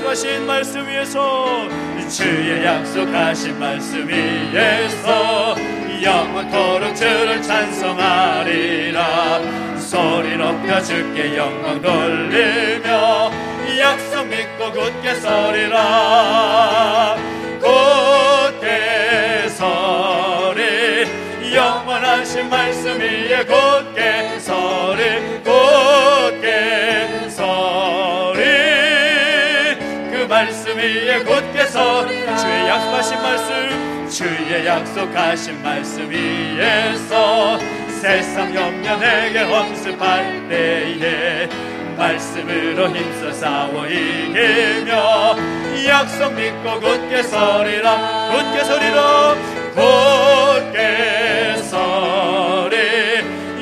약속하신 말씀 위에서, 주의 약속하신 말씀 위에서 영원토록 주를 찬송하리라. 소리 높여 주께 영광 돌리며 약속 믿고 굳게 서리라. 굳게 서리, 영원하신 말씀 위에 굳게 서리, 굳게 서리. 그 말씀 위에 굳게 서리. 주의 약속하신 말씀, 주의 약속하신 말씀 위에서 세상 염려 내게 엄습할 때에 말씀으로 힘써 싸워 이기며 약속 믿고 굳게 서리라. 굳게 서리라. 굳게 서리,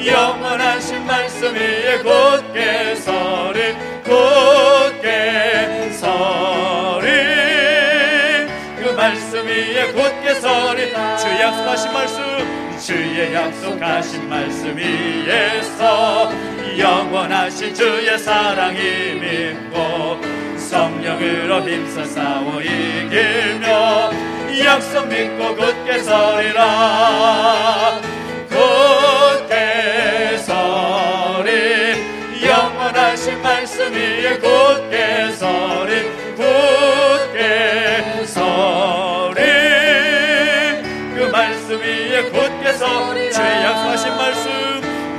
영원하신 말씀 위에 굳게 서리, 굳게 서리. 그 말씀 위에 굳게 서리. 주의 약속하신 말씀, 주의 약속하신 말씀 위에서 영원하신 주의 사랑 힘입고 성령으로 힘써 싸워 이기며 약속 믿고 굳게 서리라. 굳게 서리, 영원하신 말씀 위에 굳게 서리, 굳게 서리. 그 말씀 위에 굳게 서리. 주의 약속하신 말씀,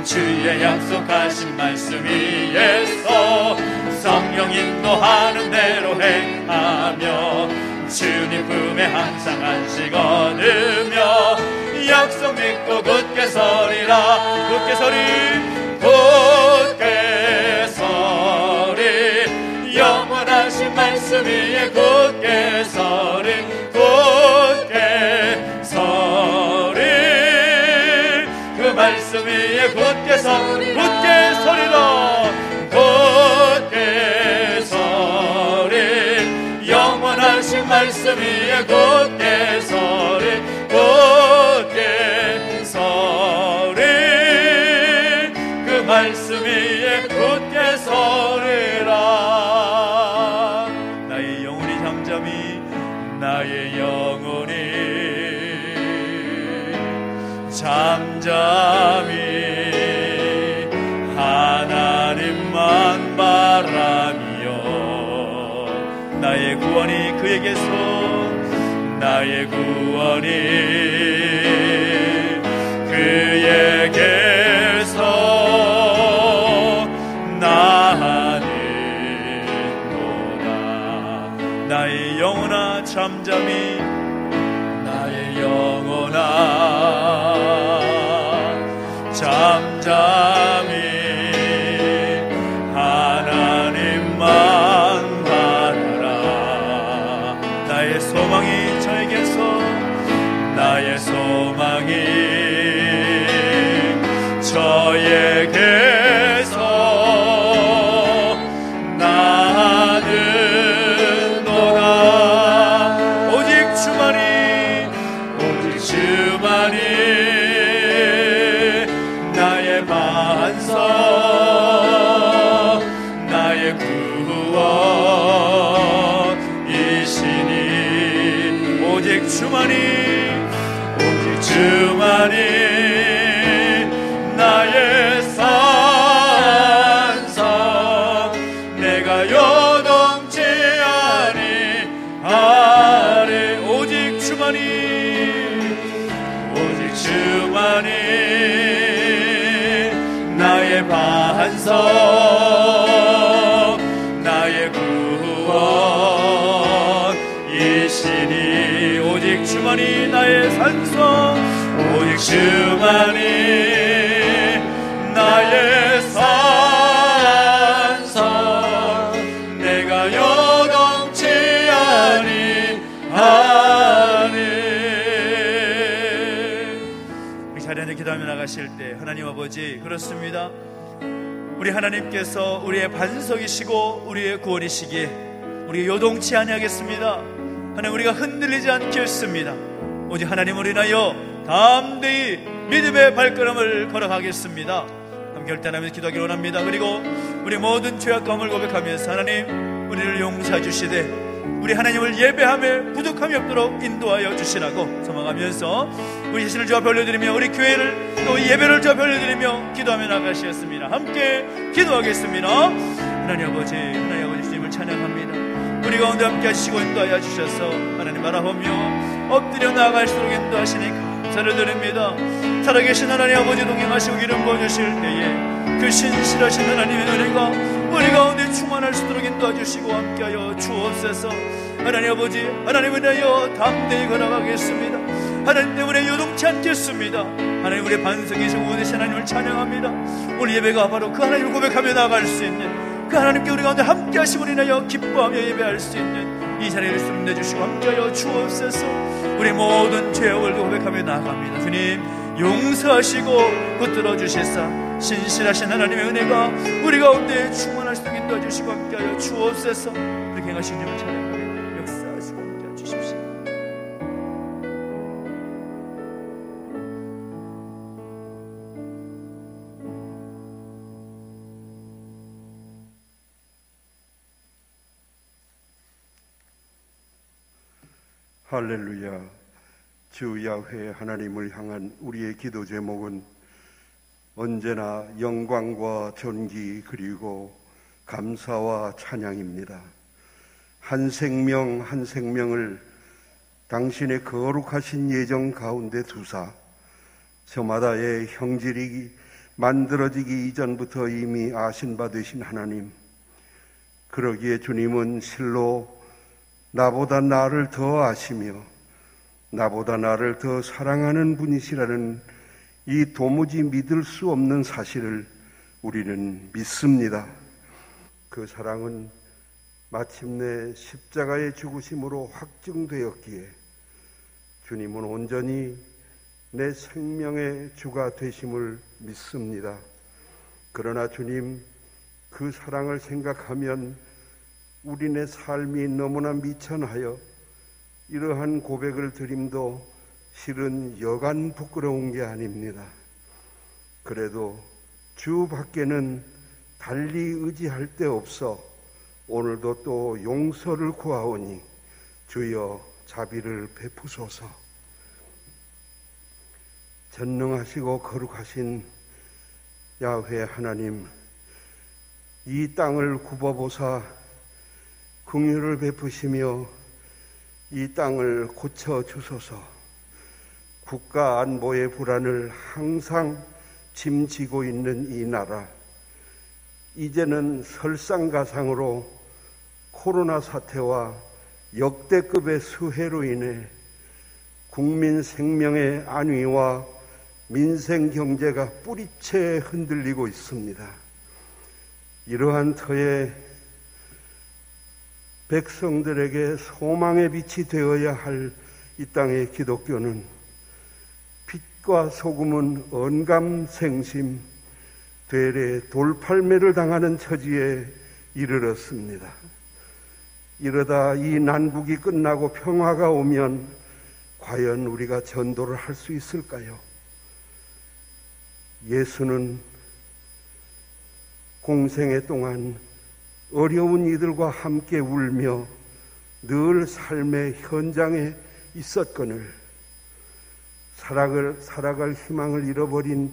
주의 약속하신 말씀 위에서 성령 인도하는 대로 행하며 주님 품에 항상 안식 얻으며 약속 믿고 굳게 서리라. 굳게 서리, 굳게 서리, 영원하신 말씀 위에 굳게 서리, 굳게 서리. 그 말씀 위에 굳게 서리, 굳게 서리라. 굳게 서리, 영원하신 말씀 위에 굳게 서리, 굳게 서리. 그 말씀 위에 굳게 서리라. 나의 영혼이 잠잠히, 나의 영혼이 잠잠히 하나님만 바라며 나의 구원이 그에게서, 나의 구원이 그에게서 나는도다. 나의 영혼아 잠잠히, 나의 영혼아 잠잠히 하나님만 바라라. 나의 소망이 저에게서, 나의 소망이 저에게서 나는도다. 오직 주만이, 오직 주만이 나의 반석, 나의 구원이시니. 오직 주만이, 오직 주만이 나의 산성, 내가 요동치 아니하리. 오직 주만이, 오직 주만이 나의 반석, 나의 구원이시니. 오직 주만이 나의 산성, 오직 주만이 나의 산성, 내가 요동치 아니하니. 이 자리에 기도하며 나가실 때 하나님 아버지, 그렇습니다. 우리 하나님께서 우리의 반석이시고 우리의 구원이시기에 우리 요동치 아니하겠습니다. 하나님, 우리가 흔들리지 않겠습니다. 오직 하나님을 인하여 담대히 믿음의 발걸음을 걸어가겠습니다. 함께 결단하면서 기도하기를 원합니다. 그리고 우리 모든 죄악감을 고백하면서 하나님, 우리를 용서해 주시되 우리 하나님을 예배함에 부족함이 없도록 인도하여 주시라고 소망하면서 우리 자신을 주 앞에 올려드리며 우리 교회를 또 예배를 주 앞에 올려드리며 기도하며 나가시겠습니다. 함께 기도하겠습니다. 하나님 아버지 주님을 찬양합니다. 우리 가운데 함께 하시고 인도하여 주셔서 하나님 바라보며 엎드려 나아갈수록 인도하시니 감사를 드립니다. 살아계신 하나님 아버지 동행하시고 기름 부어주실 때에 그 신실하신 하나님의 은혜가 우리 가운데 충만할 수 있도록 인도하주시고 함께하여 주옵소서. 하나님 아버지 하나님을 위하여 담대히 걸어가겠습니다. 하나님 때문에 요동치 않겠습니다. 하나님 우리의 반석이시고 원하신 하나님을 찬양합니다. 오늘 예배가 바로 그 하나님을 고백하며 나아갈 수 있는 그 하나님께 우리 가운데 함께 하시고 우리 인하여 기뻐하며 예배할 수 있는 이 자리를 쓰임내 주시고 함께하여 주옵소서. 우리 모든 죄악을 고백하며 나아갑니다. 주님 용서하시고 붙들어 주시사 신실하신 하나님의 은혜가 우리 가운데 충만할 수 있게 인도해주시고 함께하여 주옵소서. 그렇게 행하신 주님을 찬양하며 역사하시고 함께해 주십시오. 할렐루야. 주 야훼 하나님을 향한 우리의 기도 제목은 언제나 영광과 존귀 그리고 감사와 찬양입니다. 한 생명 한 생명을 당신의 거룩하신 예정 가운데 두사 저마다의 형질이 만들어지기 이전부터 이미 아신 바 되신 하나님, 그러기에 주님은 실로 나보다 나를 더 아시며 나보다 나를 더 사랑하는 분이시라는 이 도무지 믿을 수 없는 사실을 우리는 믿습니다. 그 사랑은 마침내 십자가의 죽으심으로 확증되었기에 주님은 온전히 내 생명의 주가 되심을 믿습니다. 그러나 주님, 그 사랑을 생각하면 우리네 삶이 너무나 미천하여 이러한 고백을 드림도 실은 여간 부끄러운 게 아닙니다. 그래도 주 밖에는 달리 의지할 데 없어 오늘도 또 용서를 구하오니 주여 자비를 베푸소서. 전능하시고 거룩하신 야훼 하나님, 이 땅을 굽어보사 긍휼을 베푸시며 이 땅을 고쳐주소서. 국가 안보의 불안을 항상 짐지고 있는 이 나라, 이제는 설상가상으로 코로나 사태와 역대급의 수해로 인해 국민 생명의 안위와 민생 경제가 뿌리채 흔들리고 있습니다. 이러한 터에 백성들에게 소망의 빛이 되어야 할 이 땅의 기독교는 빛과 소금은 언감생심, 되레 돌팔매를 당하는 처지에 이르렀습니다. 이러다 이 난국이 끝나고 평화가 오면 과연 우리가 전도를 할 수 있을까요? 예수는 공생애 동안 어려운 이들과 함께 울며 늘 삶의 현장에 있었거늘 살아갈 희망을 잃어버린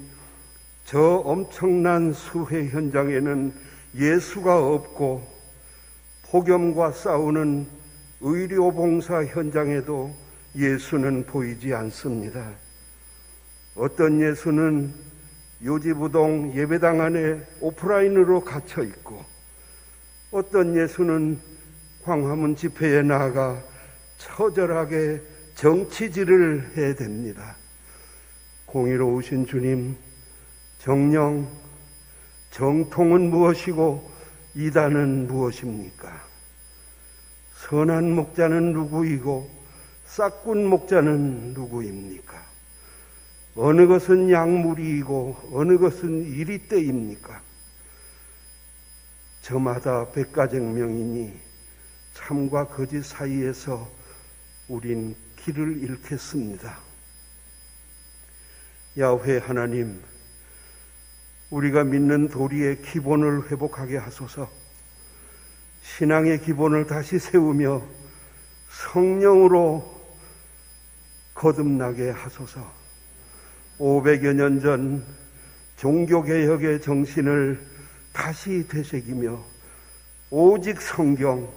저 엄청난 수해 현장에는 예수가 없고, 폭염과 싸우는 의료봉사 현장에도 예수는 보이지 않습니다. 어떤 예수는 요지부동 예배당 안에 오프라인으로 갇혀 있고, 어떤 예수는 광화문 집회에 나아가 처절하게 정치질을 해야 됩니다. 공의로우신 주님, 정령, 정통은 무엇이고 이단은 무엇입니까? 선한 목자는 누구이고 싹군 목자는 누구입니까? 어느 것은 약물이고 어느 것은 이리떼입니까? 저마다 백가쟁명이니 참과 거짓 사이에서 우린 길을 잃겠습니다. 야훼 하나님, 우리가 믿는 도리의 기본을 회복하게 하소서. 신앙의 기본을 다시 세우며 성령으로 거듭나게 하소서. 500여 년 전 종교개혁의 정신을 다시 되새기며 오직 성경,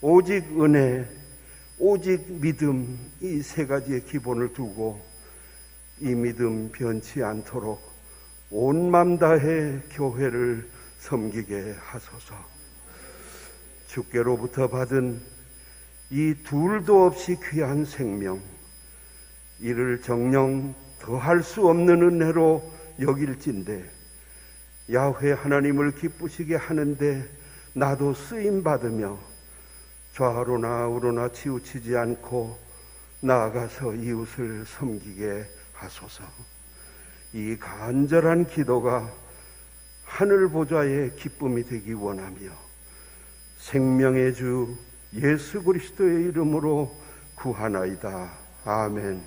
오직 은혜, 오직 믿음, 이 세 가지의 기본을 두고 이 믿음 변치 않도록 온 맘 다해 교회를 섬기게 하소서. 주께로부터 받은 이 둘도 없이 귀한 생명, 이를 정녕 더할 수 없는 은혜로 여길진대 야훼 하나님을 기쁘시게 하는데 나도 쓰임받으며 좌로나 우로나 치우치지 않고 나아가서 이웃을 섬기게 하소서. 이 간절한 기도가 하늘 보좌의 기쁨이 되기 원하며 생명의 주 예수 그리스도의 이름으로 구하나이다. 아멘.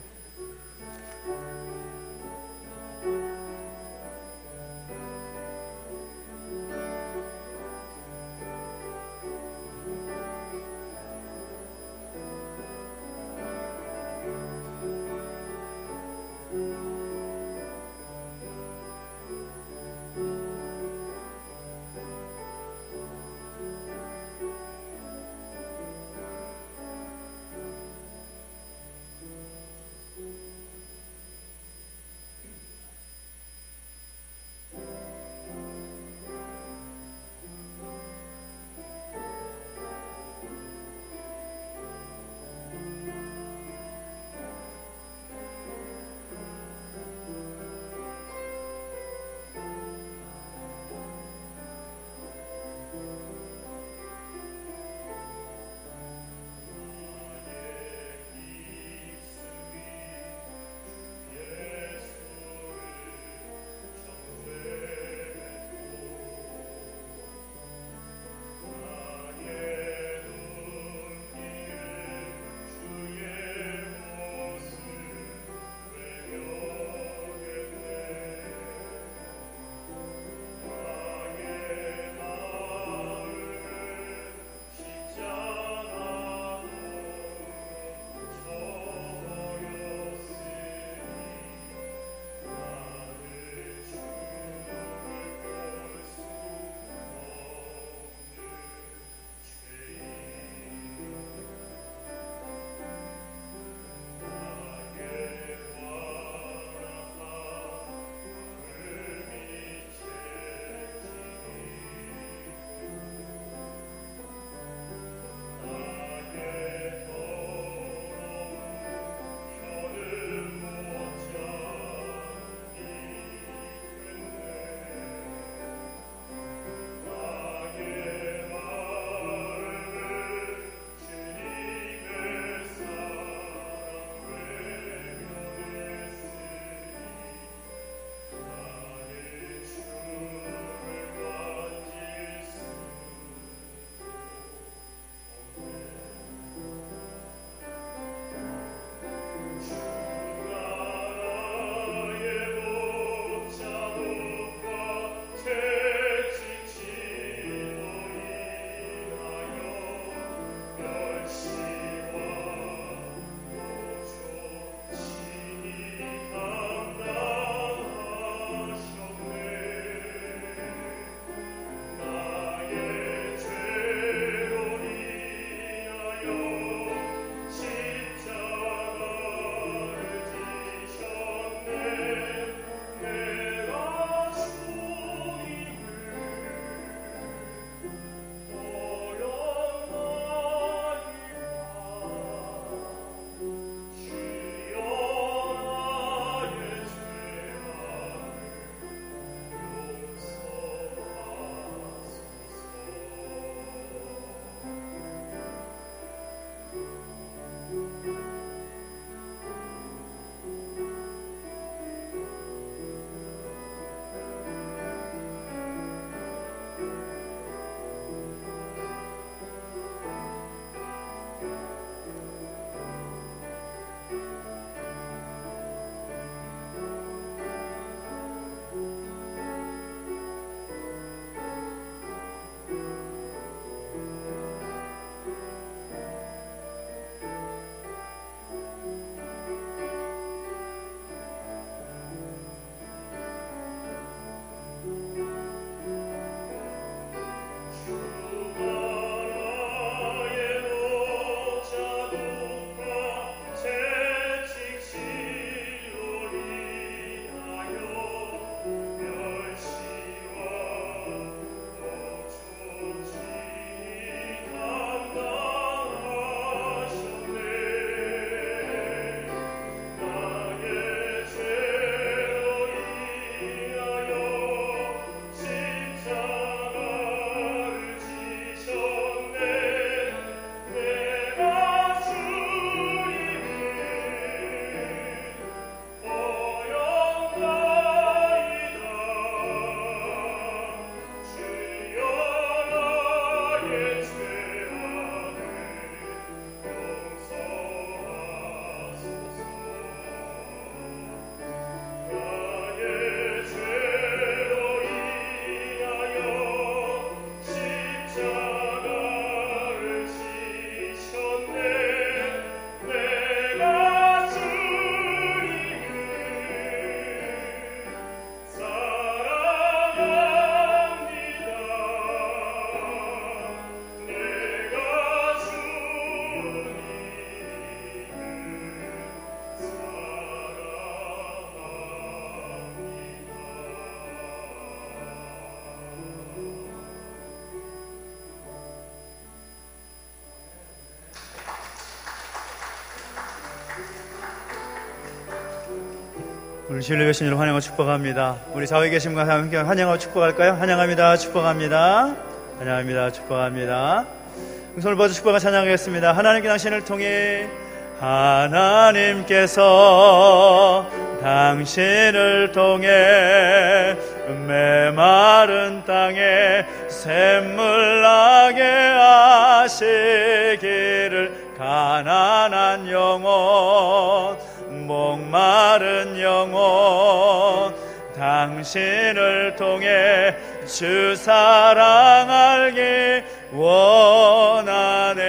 우리 주일의 배신을 환영하고 축복합니다. 우리 좌우에 계신 분과 함께 환영하고 축복할까요? 환영합니다. 축복합니다. 환영합니다. 축복합니다. 손을 뻗어 축복과 찬양하겠습니다. 하나님께 당신을 통해 하나님께서 당신을 통해 메마른 땅에 샘물 나게 하시기를 가난한 영혼 목마른 영혼 당신을 통해 주 사랑 알기 원하네.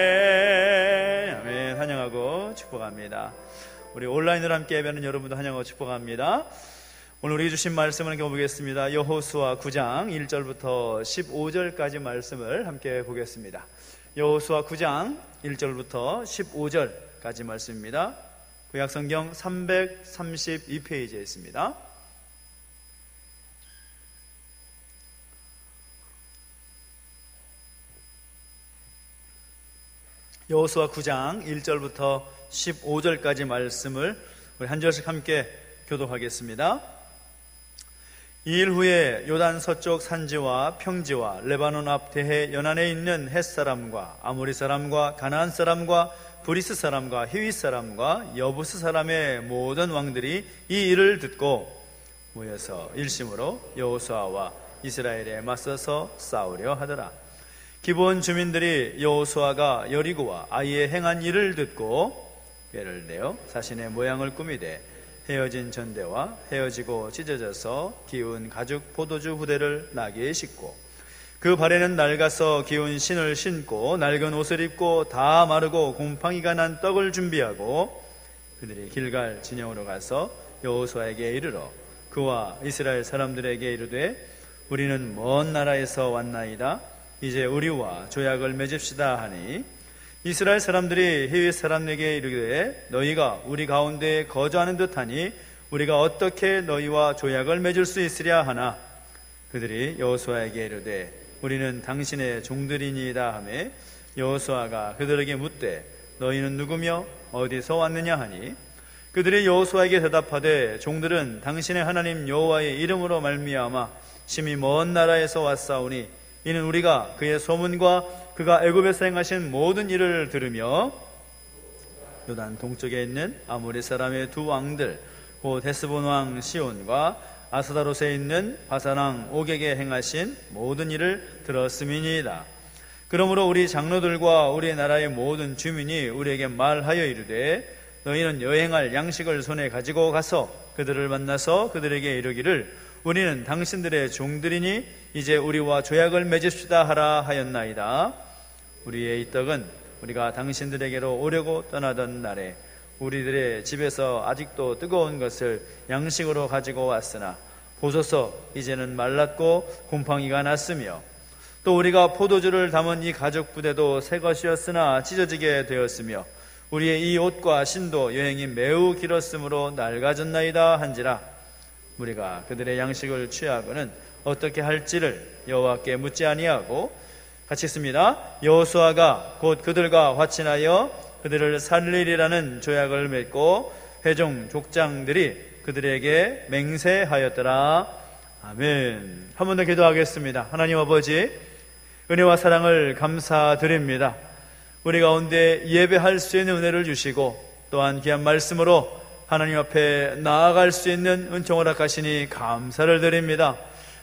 아멘. 환영하고 축복합니다. 우리 온라인으로 함께 예배하는 여러분도 환영하고 축복합니다. 오늘 우리 주신 말씀을 함께 보겠습니다. 여호수아 9장 1절부터 15절까지 말씀을 함께 보겠습니다. 여호수아 9장 1절부터 15절까지 말씀입니다. 구약성경 332페이지에 있습니다. 여호수아 9장 1절부터 15절까지 말씀을 우리 한 절씩 함께 교독하겠습니다. 이 일 후에 요단 서쪽 산지와 평지와 레바논 앞 대해 연안에 있는 헷사람과 아모리 사람과 가나안 사람과 브리스 사람과 히윗 사람과 여부스 사람의 모든 왕들이 이 일을 듣고 모여서 일심으로 여호수아와 이스라엘에 맞서서 싸우려 하더라. 기브온 주민들이 여호수아가 여리고와 아이에 행한 일을 듣고 꾀를 내어 자신의 모양을 꾸미되 헤어진 전대와 헤어지고 찢어져서 기운 가죽 포도주 부대를 나귀에 싣고 그 발에는 낡아서 기운 신을 신고 낡은 옷을 입고 다 마르고 곰팡이가 난 떡을 준비하고 그들이 길갈 진영으로 가서 여호수아에게 이르러 그와 이스라엘 사람들에게 이르되 우리는 먼 나라에서 왔나이다. 이제 우리와 조약을 맺읍시다 하니 이스라엘 사람들이 히윗 사람에게 이르되 너희가 우리 가운데 거주하는 듯하니 우리가 어떻게 너희와 조약을 맺을 수 있으랴 하나 그들이 여호수아에게 이르되 우리는 당신의 종들이니이다 하매 여호수아가 그들에게 묻되 너희는 누구며 어디서 왔느냐 하니 그들이 여호수아에게 대답하되 종들은 당신의 하나님 여호와의 이름으로 말미암아 심히 먼 나라에서 왔사오니 이는 우리가 그의 소문과 그가 애굽에서 행하신 모든 일을 들으며 요단 동쪽에 있는 아모리 사람의 두 왕들 곧 헤스본 왕 시온과 아스다롯에 있는 바산 왕 옥에게 행하신 모든 일을 들었음이니이다. 그러므로 우리 장로들과 우리 나라의 모든 주민이 우리에게 말하여 이르되 너희는 여행할 양식을 손에 가지고 가서 그들을 만나서 그들에게 이르기를 우리는 당신들의 종들이니 이제 우리와 조약을 맺읍시다 하라 하였나이다. 우리의 이 떡은 우리가 당신들에게로 오려고 떠나던 날에 우리들의 집에서 아직도 뜨거운 것을 양식으로 가지고 왔으나 보소서 이제는 말랐고 곰팡이가 났으며 또 우리가 포도주를 담은 이 가죽 부대도 새 것이었으나 찢어지게 되었으며 우리의 이 옷과 신도 여행이 매우 길었으므로 낡아졌나이다 한지라. 우리가 그들의 양식을 취하고는 어떻게 할지를 여호와께 묻지 아니하고 같이 있습니다. 여호수아가 곧 그들과 화친하여 그들을 살리리라는 조약을 맺고 회종 족장들이 그들에게 맹세하였더라. 아멘. 한 번 더 기도하겠습니다. 하나님 아버지 은혜와 사랑을 감사드립니다. 우리 가운데 예배할 수 있는 은혜를 주시고 또한 귀한 말씀으로 하나님 앞에 나아갈 수 있는 은총을 허락하시니 감사를 드립니다.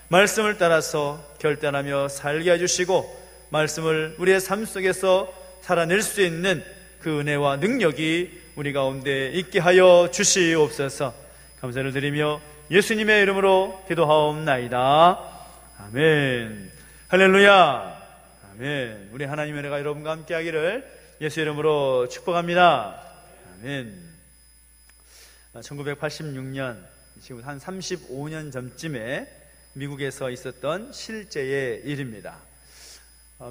말씀을 따라서 결단하며 살게 해주시고 말씀을 우리의 삶 속에서 살아낼 수 있는 그 은혜와 능력이 우리 가운데 있게 하여 주시옵소서. 감사를 드리며 예수님의 이름으로 기도하옵나이다. 아멘. 할렐루야. 아멘. 우리 하나님의 은혜가 여러분과 함께 하기를 예수 이름으로 축복합니다. 아멘. 1986년 지금 한 35년 전쯤에 미국에서 있었던 실제의 일입니다.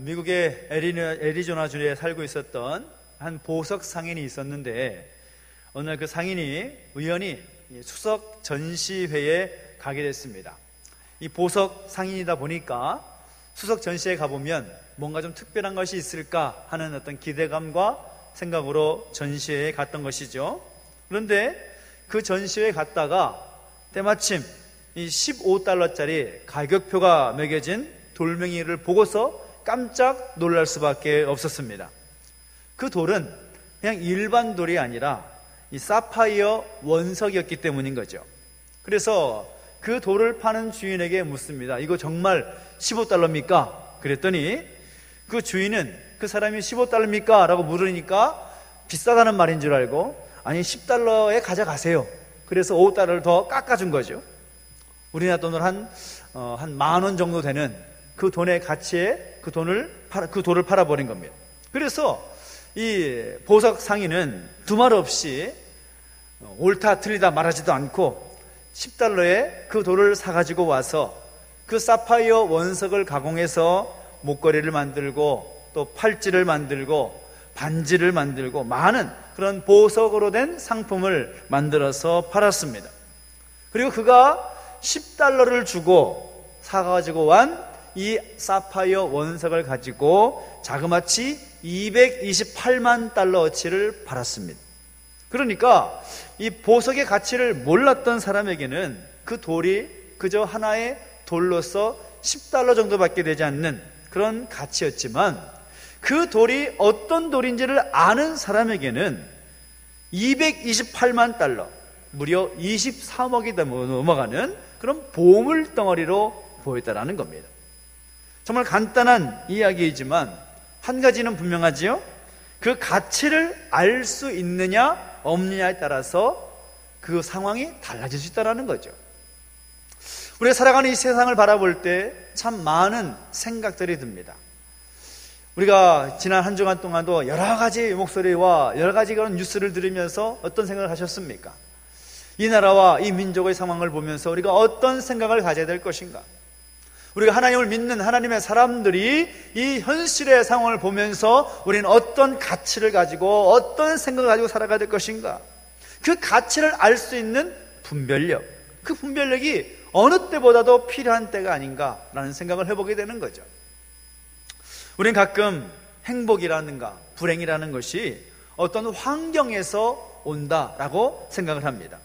미국의 애리조나주에 살고 있었던 한 보석 상인이 있었는데 어느 날 그 상인이 우연히 수석 전시회에 가게 됐습니다. 이 보석 상인이다 보니까 수석 전시회에 가보면 뭔가 좀 특별한 것이 있을까 하는 어떤 기대감과 생각으로 전시회에 갔던 것이죠. 그런데 그 전시회에 갔다가 때마침 이 15달러짜리 가격표가 매겨진 돌멩이를 보고서 깜짝 놀랄 수밖에 없었습니다. 그 돌은 그냥 일반 돌이 아니라 이 사파이어 원석이었기 때문인 거죠. 그래서 그 돌을 파는 주인에게 묻습니다. 이거 정말 15달러입니까? 그랬더니 그 주인은 그 사람이 15달러입니까? 라고 물으니까 비싸다는 말인 줄 알고 아니 10달러에 가져가세요. 그래서 5달러를 더 깎아준 거죠. 우리나라 돈으로 한 10,000원 정도 되는 그 돈의 가치에 그 돌을 팔아버린 겁니다. 그래서 이 보석 상인은 두말 없이 옳다 틀리다 말하지도 않고 10달러에 그 돌을 사가지고 와서 그 사파이어 원석을 가공해서 목걸이를 만들고 또 팔찌를 만들고 반지를 만들고 많은 그런 보석으로 된 상품을 만들어서 팔았습니다. 그리고 그가 10달러를 주고 사가지고 완 이 사파이어 원석을 가지고 자그마치 228만 달러어치를 팔았습니다. 그러니까 이 보석의 가치를 몰랐던 사람에게는 그 돌이 그저 하나의 돌로서 10달러 정도밖에 되지 않는 그런 가치였지만 그 돌이 어떤 돌인지를 아는 사람에게는 228만 달러, 무려 23억이 넘어가는 그런 보물 덩어리로 보였다라는 겁니다. 정말 간단한 이야기이지만 한 가지는 분명하지요. 그 가치를 알 수 있느냐 없느냐에 따라서 그 상황이 달라질 수 있다는 거죠. 우리가 살아가는 이 세상을 바라볼 때 참 많은 생각들이 듭니다. 우리가 지난 한 주간 동안도 여러 가지 목소리와 여러 가지 그런 뉴스를 들으면서 어떤 생각을 하셨습니까? 이 나라와 이 민족의 상황을 보면서 우리가 어떤 생각을 가져야 될 것인가? 우리가 하나님을 믿는 하나님의 사람들이 이 현실의 상황을 보면서 우리는 어떤 가치를 가지고 어떤 생각을 가지고 살아가야 될 것인가? 그 가치를 알 수 있는 분별력, 그 분별력이 어느 때보다도 필요한 때가 아닌가라는 생각을 해보게 되는 거죠. 우리는 가끔 행복이라는가 불행이라는 것이 어떤 환경에서 온다라고 생각을 합니다.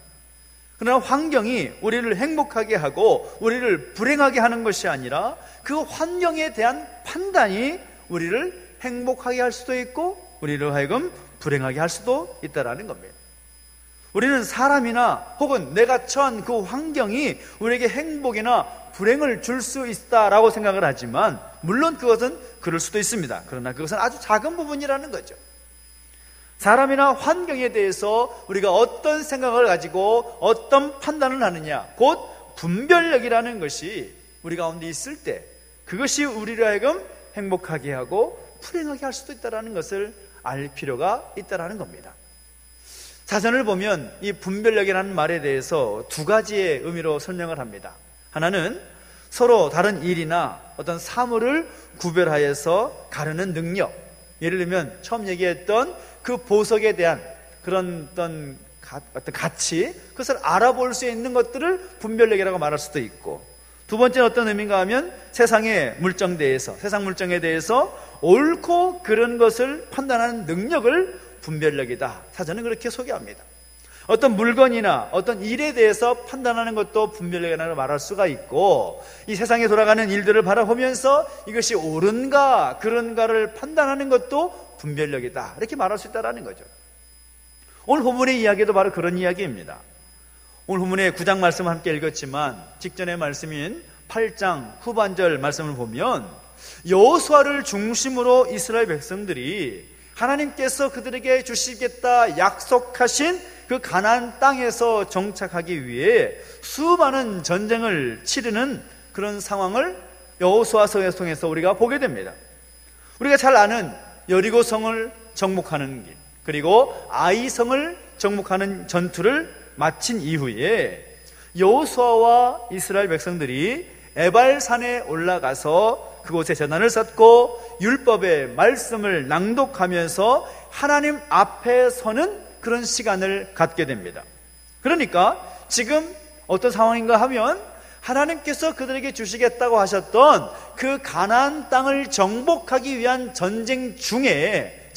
그러나 환경이 우리를 행복하게 하고 우리를 불행하게 하는 것이 아니라 그 환경에 대한 판단이 우리를 행복하게 할 수도 있고 우리를 하여금 불행하게 할 수도 있다는 겁니다. 우리는 사람이나 혹은 내가 처한 그 환경이 우리에게 행복이나 불행을 줄 수 있다라고 생각을 하지만 물론 그것은 그럴 수도 있습니다. 그러나 그것은 아주 작은 부분이라는 거죠. 사람이나 환경에 대해서 우리가 어떤 생각을 가지고 어떤 판단을 하느냐, 곧 분별력이라는 것이 우리 가운데 있을 때 그것이 우리를 하여금 행복하게 하고 불행하게 할 수도 있다는 것을 알 필요가 있다는 겁니다. 사전을 보면 이 분별력이라는 말에 대해서 두 가지의 의미로 설명을 합니다. 하나는 서로 다른 일이나 어떤 사물을 구별하여서 가르는 능력, 예를 들면 처음 얘기했던 그 보석에 대한 그런 어떤 가치, 그것을 알아볼 수 있는 것들을 분별력이라고 말할 수도 있고, 두 번째는 어떤 의미인가 하면 세상의 물정대에서, 세상 물정에 대해서 옳고 그른 것을 판단하는 능력을 분별력이다. 사전은 그렇게 소개합니다. 어떤 물건이나 어떤 일에 대해서 판단하는 것도 분별력이라고 말할 수가 있고, 이 세상에 돌아가는 일들을 바라보면서 이것이 옳은가 그른가를 판단하는 것도 분별력이다, 이렇게 말할 수 있다는 거죠. 오늘 본문의 이야기도 바로 그런 이야기입니다. 오늘 본문의 9장 말씀을 함께 읽었지만 직전의 말씀인 8장 후반절 말씀을 보면 여호수아를 중심으로 이스라엘 백성들이 하나님께서 그들에게 주시겠다 약속하신 그 가나안 땅에서 정착하기 위해 수많은 전쟁을 치르는 그런 상황을 여호수아서에서 통해서 우리가 보게 됩니다. 우리가 잘 아는 여리고성을 정복하는 길, 그리고 아이성을 정복하는 전투를 마친 이후에 여호수아와 이스라엘 백성들이 에발산에 올라가서 그곳에 제단을 쌓고 율법의 말씀을 낭독하면서 하나님 앞에 서는 그런 시간을 갖게 됩니다. 그러니까 지금 어떤 상황인가 하면 하나님께서 그들에게 주시겠다고 하셨던 그 가나안 땅을 정복하기 위한 전쟁 중에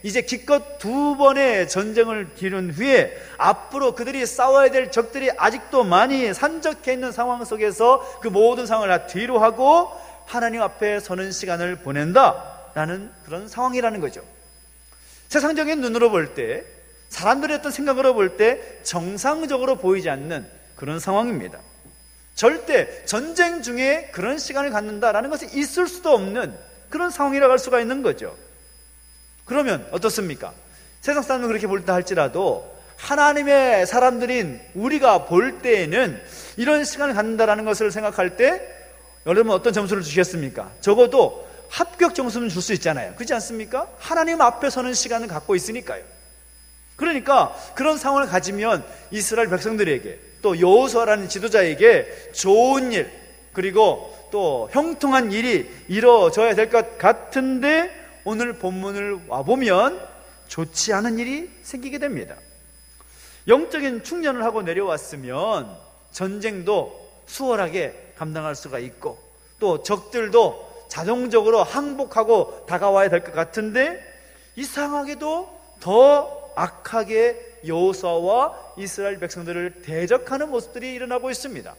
이제 기껏 2번의 전쟁을 치른 후에 앞으로 그들이 싸워야 될 적들이 아직도 많이 산적해 있는 상황 속에서 그 모든 상황을 다 뒤로 하고 하나님 앞에 서는 시간을 보낸다라는 그런 상황이라는 거죠. 세상적인 눈으로 볼 때, 사람들의 어떤 생각으로 볼 때 정상적으로 보이지 않는 그런 상황입니다. 절대 전쟁 중에 그런 시간을 갖는다라는 것이 있을 수도 없는 그런 상황이라고 할 수가 있는 거죠. 그러면 어떻습니까? 세상 사람은 그렇게 볼다 할지라도 하나님의 사람들인 우리가 볼 때에는 이런 시간을 갖는다라는 것을 생각할 때 여러분 어떤 점수를 주시겠습니까? 적어도 합격 점수는 줄 수 있잖아요. 그렇지 않습니까? 하나님 앞에 서는 시간을 갖고 있으니까요. 그러니까 그런 상황을 가지면 이스라엘 백성들에게 또 여호수아라는 지도자에게 좋은 일, 그리고 또 형통한 일이 이루어져야 될 것 같은데 오늘 본문을 와보면 좋지 않은 일이 생기게 됩니다. 영적인 충전을 하고 내려왔으면 전쟁도 수월하게 감당할 수가 있고 또 적들도 자동적으로 항복하고 다가와야 될 것 같은데 이상하게도 더 악하게 여호수아와 이스라엘 백성들을 대적하는 모습들이 일어나고 있습니다.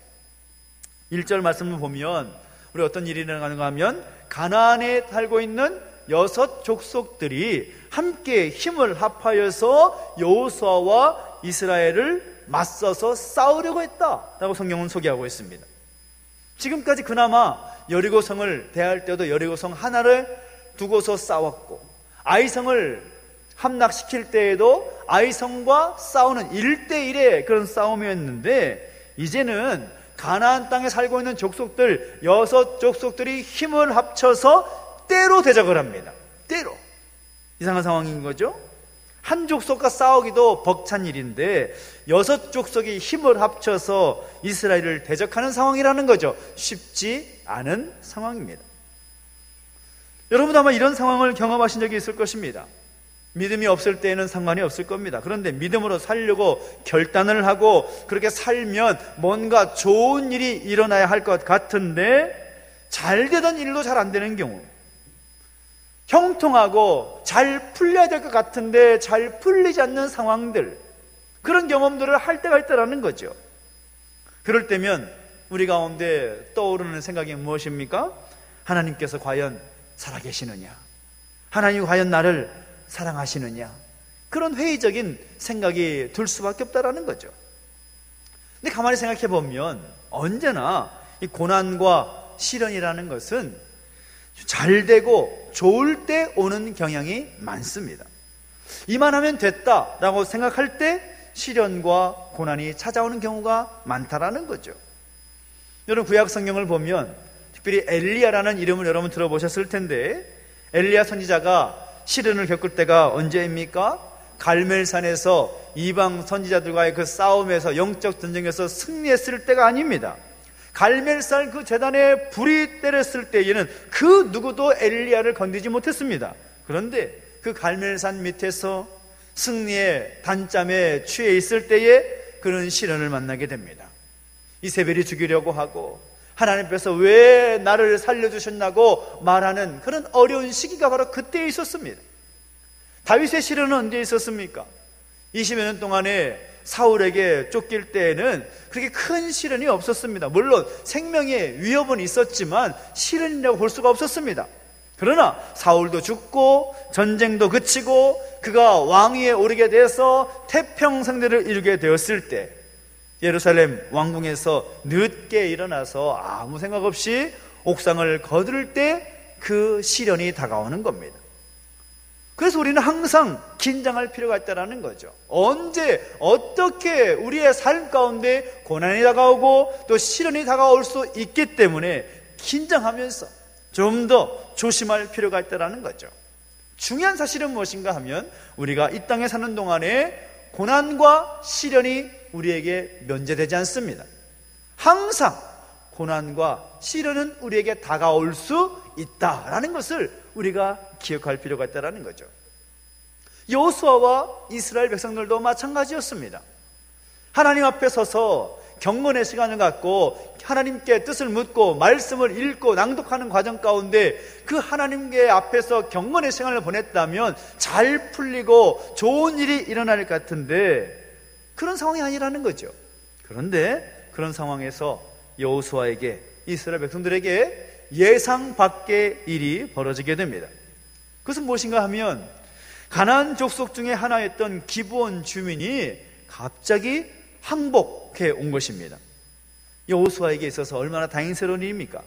1절 말씀을 보면 우리 어떤 일이 일어나는가 하면 가나안에 살고 있는 6 족속들이 함께 힘을 합하여서 여호수아와 이스라엘을 맞서서 싸우려고 했다라고 성경은 소개하고 있습니다. 지금까지 그나마 여리고성을 대할 때도 여리고성 하나를 두고서 싸웠고 아이성을 함락시킬 때에도 아이성과 싸우는 1대1의 그런 싸움이었는데 이제는 가나안 땅에 살고 있는 족속들 6 족속들이 힘을 합쳐서 때로 대적을 합니다. 때로. 이상한 상황인 거죠. 한 족속과 싸우기도 벅찬 일인데 6 족속이 힘을 합쳐서 이스라엘을 대적하는 상황이라는 거죠. 쉽지 않은 상황입니다. 여러분도 아마 이런 상황을 경험하신 적이 있을 것입니다. 믿음이 없을 때에는 상관이 없을 겁니다. 그런데 믿음으로 살려고 결단을 하고 그렇게 살면 뭔가 좋은 일이 일어나야 할 것 같은데 잘 되던 일도 잘 안 되는 경우, 형통하고 잘 풀려야 될 것 같은데 잘 풀리지 않는 상황들, 그런 경험들을 할 때가 있다는 거죠. 그럴 때면 우리 가운데 떠오르는 생각이 무엇입니까? 하나님께서 과연 살아계시느냐? 하나님이 과연 나를 사랑하시느냐? 그런 회의적인 생각이 들 수밖에 없다라는 거죠. 근데 가만히 생각해 보면 언제나 이 고난과 시련이라는 것은 잘 되고 좋을 때 오는 경향이 많습니다. 이만하면 됐다라고 생각할 때 시련과 고난이 찾아오는 경우가 많다라는 거죠. 여러분 구약 성경을 보면 특별히 엘리야라는 이름을 여러분 들어보셨을 텐데 엘리야 선지자가 시련을 겪을 때가 언제입니까? 갈멜산에서 이방 선지자들과의 그 싸움에서 영적 전쟁에서 승리했을 때가 아닙니다. 갈멜산 그 제단에 불이 때렸을 때에는 그 누구도 엘리야를 건드리지 못했습니다. 그런데 그 갈멜산 밑에서 승리의 단잠에 취해 있을 때에 그는 시련을 만나게 됩니다. 이세벨이 죽이려고 하고 하나님께서 왜 나를 살려주셨냐고 말하는 그런 어려운 시기가 바로 그때에 있었습니다. 다윗의 시련은 언제 있었습니까? 20여 년 동안에 사울에게 쫓길 때에는 그렇게 큰 시련이 없었습니다. 물론 생명의 위협은 있었지만 시련이라고 볼 수가 없었습니다. 그러나 사울도 죽고 전쟁도 그치고 그가 왕위에 오르게 돼서 태평성대를 이루게 되었을 때 예루살렘 왕궁에서 늦게 일어나서 아무 생각 없이 옥상을 거두를 때 그 시련이 다가오는 겁니다. 그래서 우리는 항상 긴장할 필요가 있다는 거죠. 언제 어떻게 우리의 삶 가운데 고난이 다가오고 또 시련이 다가올 수 있기 때문에 긴장하면서 좀 더 조심할 필요가 있다는 거죠. 중요한 사실은 무엇인가 하면 우리가 이 땅에 사는 동안에 고난과 시련이 우리에게 면제되지 않습니다. 항상 고난과 시련은 우리에게 다가올 수 있다라는 것을 우리가 기억할 필요가 있다는 거죠. 여호수아와 이스라엘 백성들도 마찬가지였습니다. 하나님 앞에 서서 경건의 시간을 갖고 하나님께 뜻을 묻고 말씀을 읽고 낭독하는 과정 가운데 그 하나님께 앞에서 경건의 생활을 보냈다면 잘 풀리고 좋은 일이 일어날 것 같은데 그런 상황이 아니라는 거죠. 그런데 그런 상황에서 여호수아에게, 이스라엘 백성들에게 예상 밖의 일이 벌어지게 됩니다. 그것은 무엇인가 하면 가나안 족속 중에 하나였던 기브온 주민이 갑자기 항복해 온 것입니다. 여호수아에게 있어서 얼마나 다행스러운 일입니까?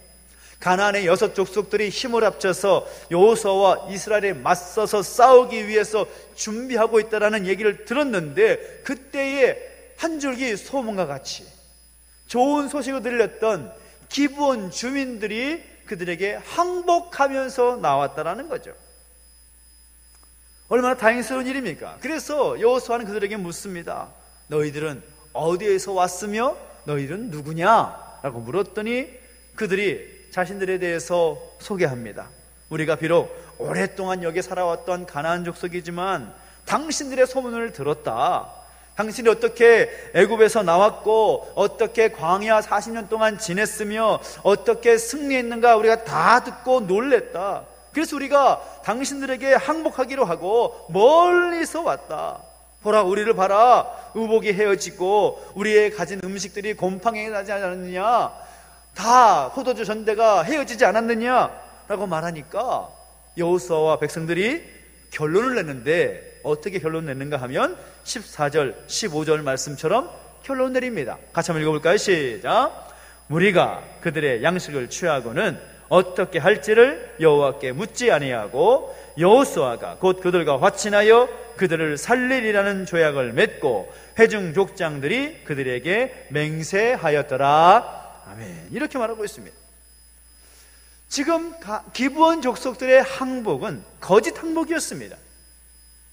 가나안의 6 족속들이 힘을 합쳐서 여호수아와 이스라엘에 맞서서 싸우기 위해서 준비하고 있다는 얘기를 들었는데, 그때의 한 줄기 소문과 같이 좋은 소식을 들렸던 기브온 주민들이 그들에게 항복하면서 나왔다라는 거죠. 얼마나 다행스러운 일입니까? 그래서 여호수아는 그들에게 묻습니다. 너희들은 어디에서 왔으며 너희들은 누구냐? 라고 물었더니 그들이 자신들에 대해서 소개합니다. 우리가 비록 오랫동안 여기 살아왔던 가나안 족속이지만 당신들의 소문을 들었다. 당신이 어떻게 애굽에서 나왔고 어떻게 광야 40년 동안 지냈으며 어떻게 승리했는가 우리가 다 듣고 놀랬다. 그래서 우리가 당신들에게 항복하기로 하고 멀리서 왔다. 보라, 우리를 봐라. 의복이 헤어지고 우리의 가진 음식들이 곰팡이 나지 않았느냐? 다 포도주 전대가 헤어지지 않았느냐? 라고 말하니까 여호수아와 백성들이 결론을 냈는데, 어떻게 결론 냈는가 하면 14절 15절 말씀처럼 결론 내립니다. 같이 한번 읽어볼까요? 시작. 무리가 그들의 양식을 취하고는 어떻게 할지를 여호와께 묻지 아니하고 여호수아가 곧 그들과 화친하여 그들을 살리리라는 조약을 맺고 회중 족장들이 그들에게 맹세하였더라. 아멘. 이렇게 말하고 있습니다. 지금 기브온 족속들의 항복은 거짓 항복이었습니다.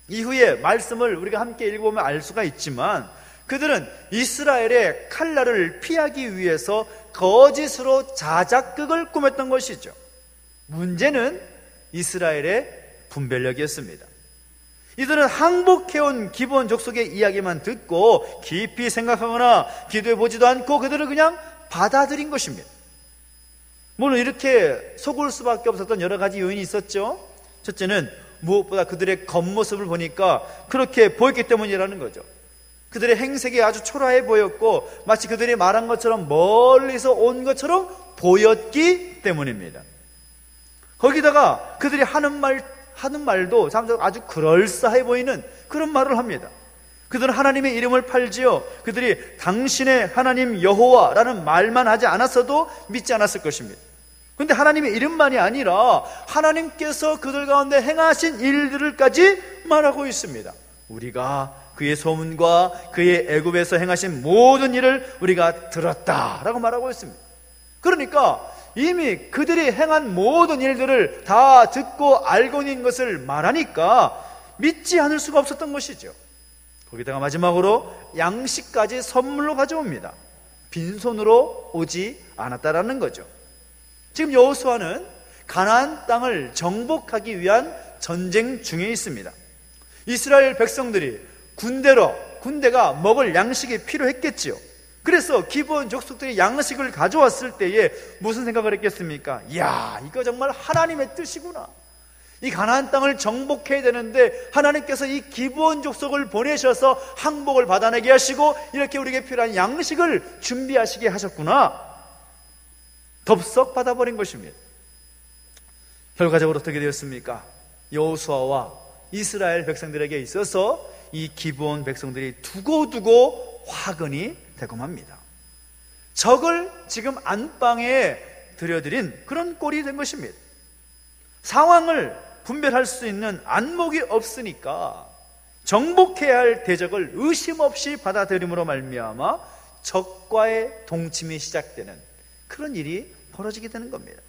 이후에 말씀을 우리가 함께 읽어보면 알 수가 있지만 그들은 이스라엘의 칼날을 피하기 위해서 거짓으로 자작극을 꾸몄던 것이죠. 문제는 이스라엘의 분별력이었습니다. 이들은 항복해온 기브온 족속의 이야기만 듣고 깊이 생각하거나 기도해보지도 않고 그들을 그냥 받아들인 것입니다. 물론 이렇게 속을 수밖에 없었던 여러 가지 요인이 있었죠. 첫째는 무엇보다 그들의 겉모습을 보니까 그렇게 보였기 때문이라는 거죠. 그들의 행색이 아주 초라해 보였고 마치 그들이 말한 것처럼 멀리서 온 것처럼 보였기 때문입니다. 거기다가 그들이 하는 말도 아주 그럴싸해 보이는 그런 말을 합니다. 그들은 하나님의 이름을 팔지요. 그들이 당신의 하나님 여호와라는 말만 하지 않았어도 믿지 않았을 것입니다. 그런데 하나님의 이름만이 아니라 하나님께서 그들 가운데 행하신 일들을까지 말하고 있습니다. 우리가 그의 소문과 그의 애굽에서 행하신 모든 일을 우리가 들었다라고 말하고 있습니다. 그러니까 이미 그들이 행한 모든 일들을 다 듣고 알고 있는 것을 말하니까 믿지 않을 수가 없었던 것이죠. 거기다가 마지막으로 양식까지 선물로 가져옵니다. 빈손으로 오지 않았다라는 거죠. 지금 여호수아는 가나안 땅을 정복하기 위한 전쟁 중에 있습니다. 이스라엘 백성들이 군대가 먹을 양식이 필요했겠지요. 그래서 기브온 족속들이 양식을 가져왔을 때에 무슨 생각을 했겠습니까? 이야, 이거 정말 하나님의 뜻이구나. 이 가나안 땅을 정복해야 되는데 하나님께서 이 기브온 족속을 보내셔서 항복을 받아내게 하시고 이렇게 우리에게 필요한 양식을 준비하시게 하셨구나. 덥석 받아버린 것입니다. 결과적으로 어떻게 되었습니까? 여호수아와 이스라엘 백성들에게 있어서 이 기브온 백성들이 두고두고 화근이 되고 맙니다. 적을 지금 안방에 들여드린 그런 꼴이 된 것입니다. 상황을 분별할 수 있는 안목이 없으니까 정복해야 할 대적을 의심 없이 받아들임으로 말미암아 적과의 동침이 시작되는 그런 일이 벌어지게 되는 겁니다.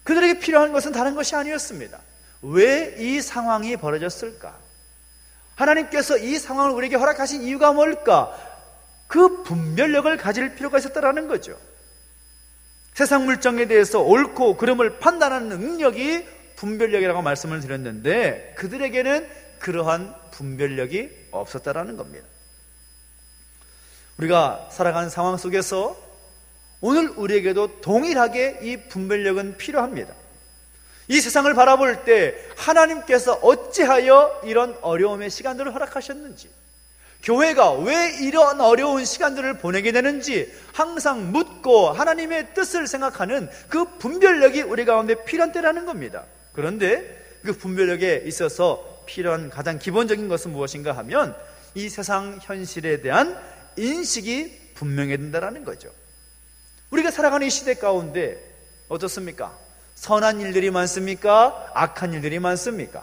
그들에게 필요한 것은 다른 것이 아니었습니다. 왜 이 상황이 벌어졌을까? 하나님께서 이 상황을 우리에게 허락하신 이유가 뭘까? 그 분별력을 가질 필요가 있었다는 거죠. 세상 물정에 대해서 옳고 그름을 판단하는 능력이 분별력이라고 말씀을 드렸는데 그들에게는 그러한 분별력이 없었다는 겁니다. 우리가 살아가는 상황 속에서 오늘 우리에게도 동일하게 이 분별력은 필요합니다. 이 세상을 바라볼 때 하나님께서 어찌하여 이런 어려움의 시간들을 허락하셨는지, 교회가 왜 이런 어려운 시간들을 보내게 되는지 항상 묻고 하나님의 뜻을 생각하는 그 분별력이 우리 가운데 필요한 때라는 겁니다. 그런데 그 분별력에 있어서 필요한 가장 기본적인 것은 무엇인가 하면 이 세상 현실에 대한 인식이 분명해야 된다는 거죠. 우리가 살아가는 이 시대 가운데 어떻습니까? 선한 일들이 많습니까? 악한 일들이 많습니까?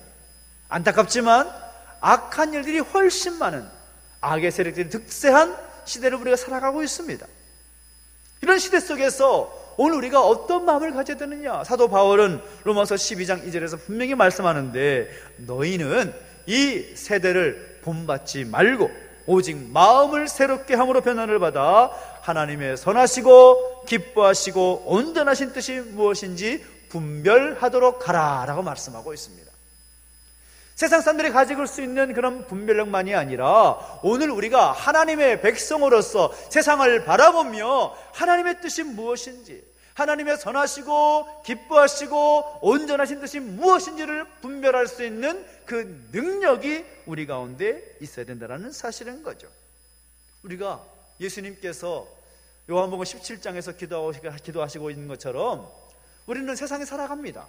안타깝지만 악한 일들이 훨씬 많은, 악의 세력들이 득세한 시대를 우리가 살아가고 있습니다. 이런 시대 속에서 오늘 우리가 어떤 마음을 가져야 되느냐? 사도 바울은 로마서 12장 2절에서 분명히 말씀하는데, 너희는 이 세대를 본받지 말고 오직 마음을 새롭게 함으로 변화를 받아 하나님의 선하시고 기뻐하시고 온전하신 뜻이 무엇인지 분별하도록 하라 라고 말씀하고 있습니다. 세상 사람들이 가지고 수 있는 그런 분별력만이 아니라 오늘 우리가 하나님의 백성으로서 세상을 바라보며 하나님의 뜻이 무엇인지, 하나님의 선하시고 기뻐하시고 온전하신 뜻이 무엇인지를 분별할 수 있는 그 능력이 우리 가운데 있어야 된다는 사실인 거죠. 우리가 예수님께서 요한복음 17장에서 기도하시고 있는 것처럼 우리는 세상에 살아갑니다.